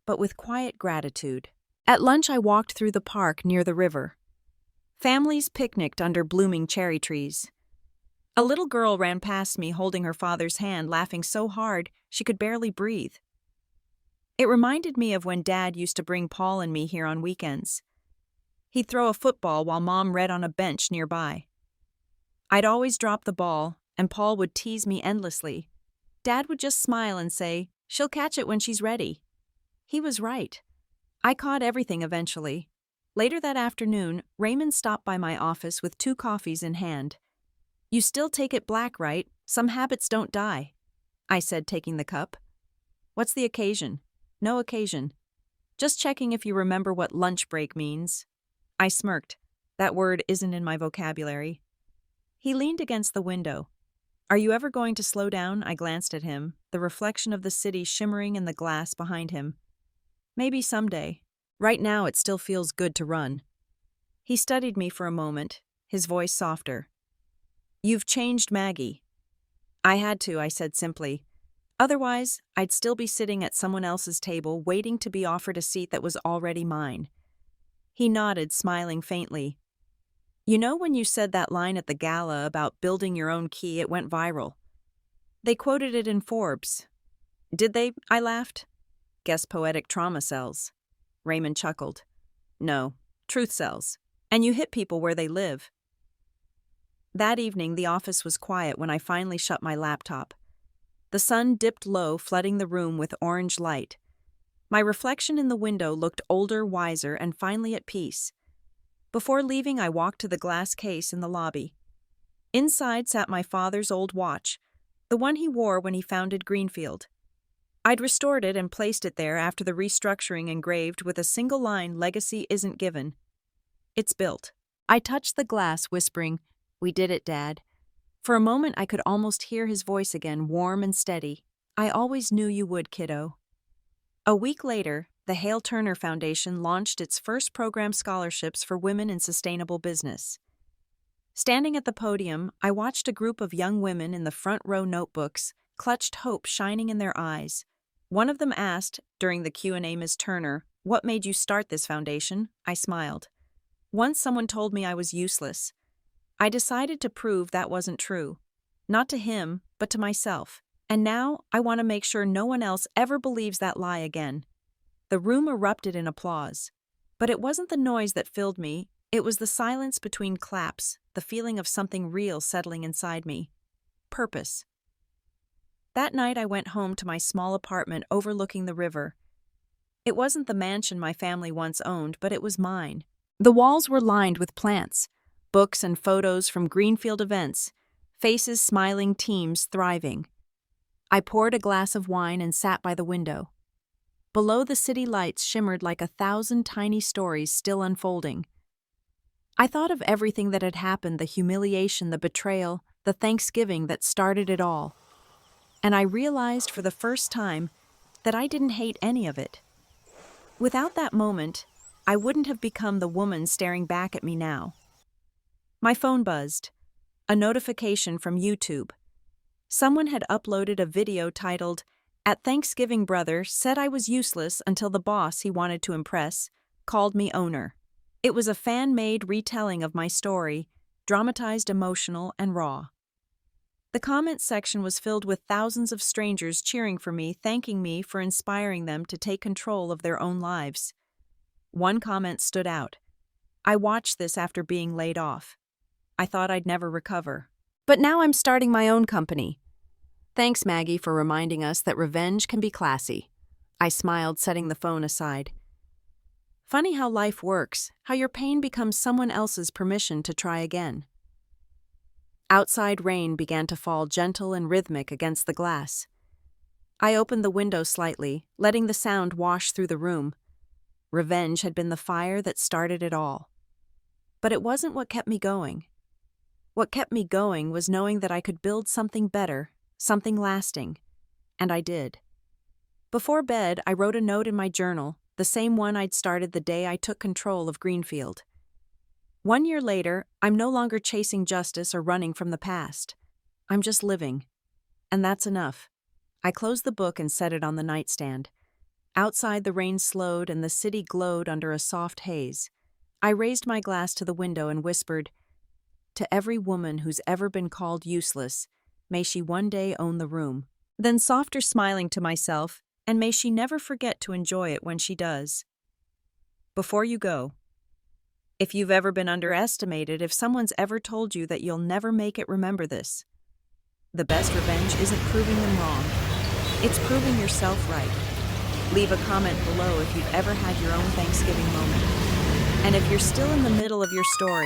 but with quiet gratitude. At lunch, I walked through the park near the river. Families picnicked under blooming cherry trees. A little girl ran past me holding her father's hand, laughing so hard she could barely breathe. It reminded me of when Dad used to bring Paul and me here on weekends. He'd throw a football while Mom read on a bench nearby. I'd always drop the ball, and Paul would tease me endlessly. Dad would just smile and say, "She'll catch it when she's ready." He was right. I caught everything eventually. Later that afternoon, Raymond stopped by my office with 2 coffees in hand. You still take it black, right? Some habits don't die, I said, taking the cup. What's the occasion? No occasion. Just checking if you remember what lunch break means. I smirked. That word isn't in my vocabulary. He leaned against the window. Are you ever going to slow down? I glanced at him, the reflection of the city shimmering in the glass behind him. Maybe someday. Right now it still feels good to run. He studied me for a moment, his voice softer. You've changed, Maggie. I had to, I said simply. Otherwise, I'd still be sitting at someone else's table waiting to be offered a seat that was already mine. He nodded, smiling faintly. You know, when you said that line at the gala about building your own key, it went viral. They quoted it in Forbes. Did they? I laughed. Guess poetic trauma sells. Raymond chuckled. No, truth sells. And you hit people where they live. That evening, the office was quiet when I finally shut my laptop. The sun dipped low, flooding the room with orange light. My reflection in the window looked older, wiser, and finally at peace. Before leaving, I walked to the glass case in the lobby. Inside sat my father's old watch, the one he wore when he founded Greenfield. I'd restored it and placed it there after the restructuring, engraved with a single line, "Legacy isn't given. It's built." I touched the glass, whispering, "We did it, Dad." For a moment, I could almost hear his voice again, warm and steady. I always knew you would, kiddo. A week later, the Hale Turner Foundation launched its first program scholarships for women in sustainable business. Standing at the podium, I watched a group of young women in the front row, notebooks, clutched hope shining in their eyes. One of them asked, during the Q&A, Ms. Turner, "What made you start this foundation?" I smiled. Once someone told me I was useless. I decided to prove that wasn't true. Not to him, but to myself. And now, I want to make sure no one else ever believes that lie again. The room erupted in applause. But it wasn't the noise that filled me, it was the silence between claps, the feeling of something real settling inside me. Purpose. That night I went home to my small apartment overlooking the river. It wasn't the mansion my family once owned, but it was mine. The walls were lined with plants, books and photos from Greenfield events, faces smiling, teams thriving. I poured a glass of wine and sat by the window. Below, the city lights shimmered like 1,000 tiny stories still unfolding. I thought of everything that had happened, the humiliation, the betrayal, the Thanksgiving that started it all. And I realized for the first time that I didn't hate any of it. Without that moment, I wouldn't have become the woman staring back at me now. My phone buzzed. A notification from YouTube. Someone had uploaded a video titled, "At Thanksgiving, brother said I was useless until the boss he wanted to impress called me owner. It was a fan-made retelling of my story, dramatized, emotional, and raw. The comments section was filled with thousands of strangers cheering for me, thanking me for inspiring them to take control of their own lives. One comment stood out. "I watched this after being laid off. I thought I'd never recover. But now I'm starting my own company." Thanks, Maggie, for reminding us that revenge can be classy. I smiled, setting the phone aside. Funny how life works, how your pain becomes someone else's permission to try again. Outside rain began to fall, gentle and rhythmic against the glass. I opened the window slightly, letting the sound wash through the room. Revenge had been the fire that started it all. But it wasn't what kept me going. What kept me going was knowing that I could build something better, something lasting. And I did. Before bed, I wrote a note in my journal, the same one I'd started the day I took control of Greenfield. 1 year later, I'm no longer chasing justice or running from the past. I'm just living. And that's enough. I closed the book and set it on the nightstand. Outside, the rain slowed and the city glowed under a soft haze. I raised my glass to the window and whispered, "To every woman who's ever been called useless, may she one day own the room." Then softer smiling to myself, "And may she never forget to enjoy it when she does." Before you go, if you've ever been underestimated, if someone's ever told you that you'll never make it, remember this. The best revenge isn't proving them wrong. It's proving yourself right. Leave a comment below if you've ever had your own Thanksgiving moment. And if you're still in the middle of your story,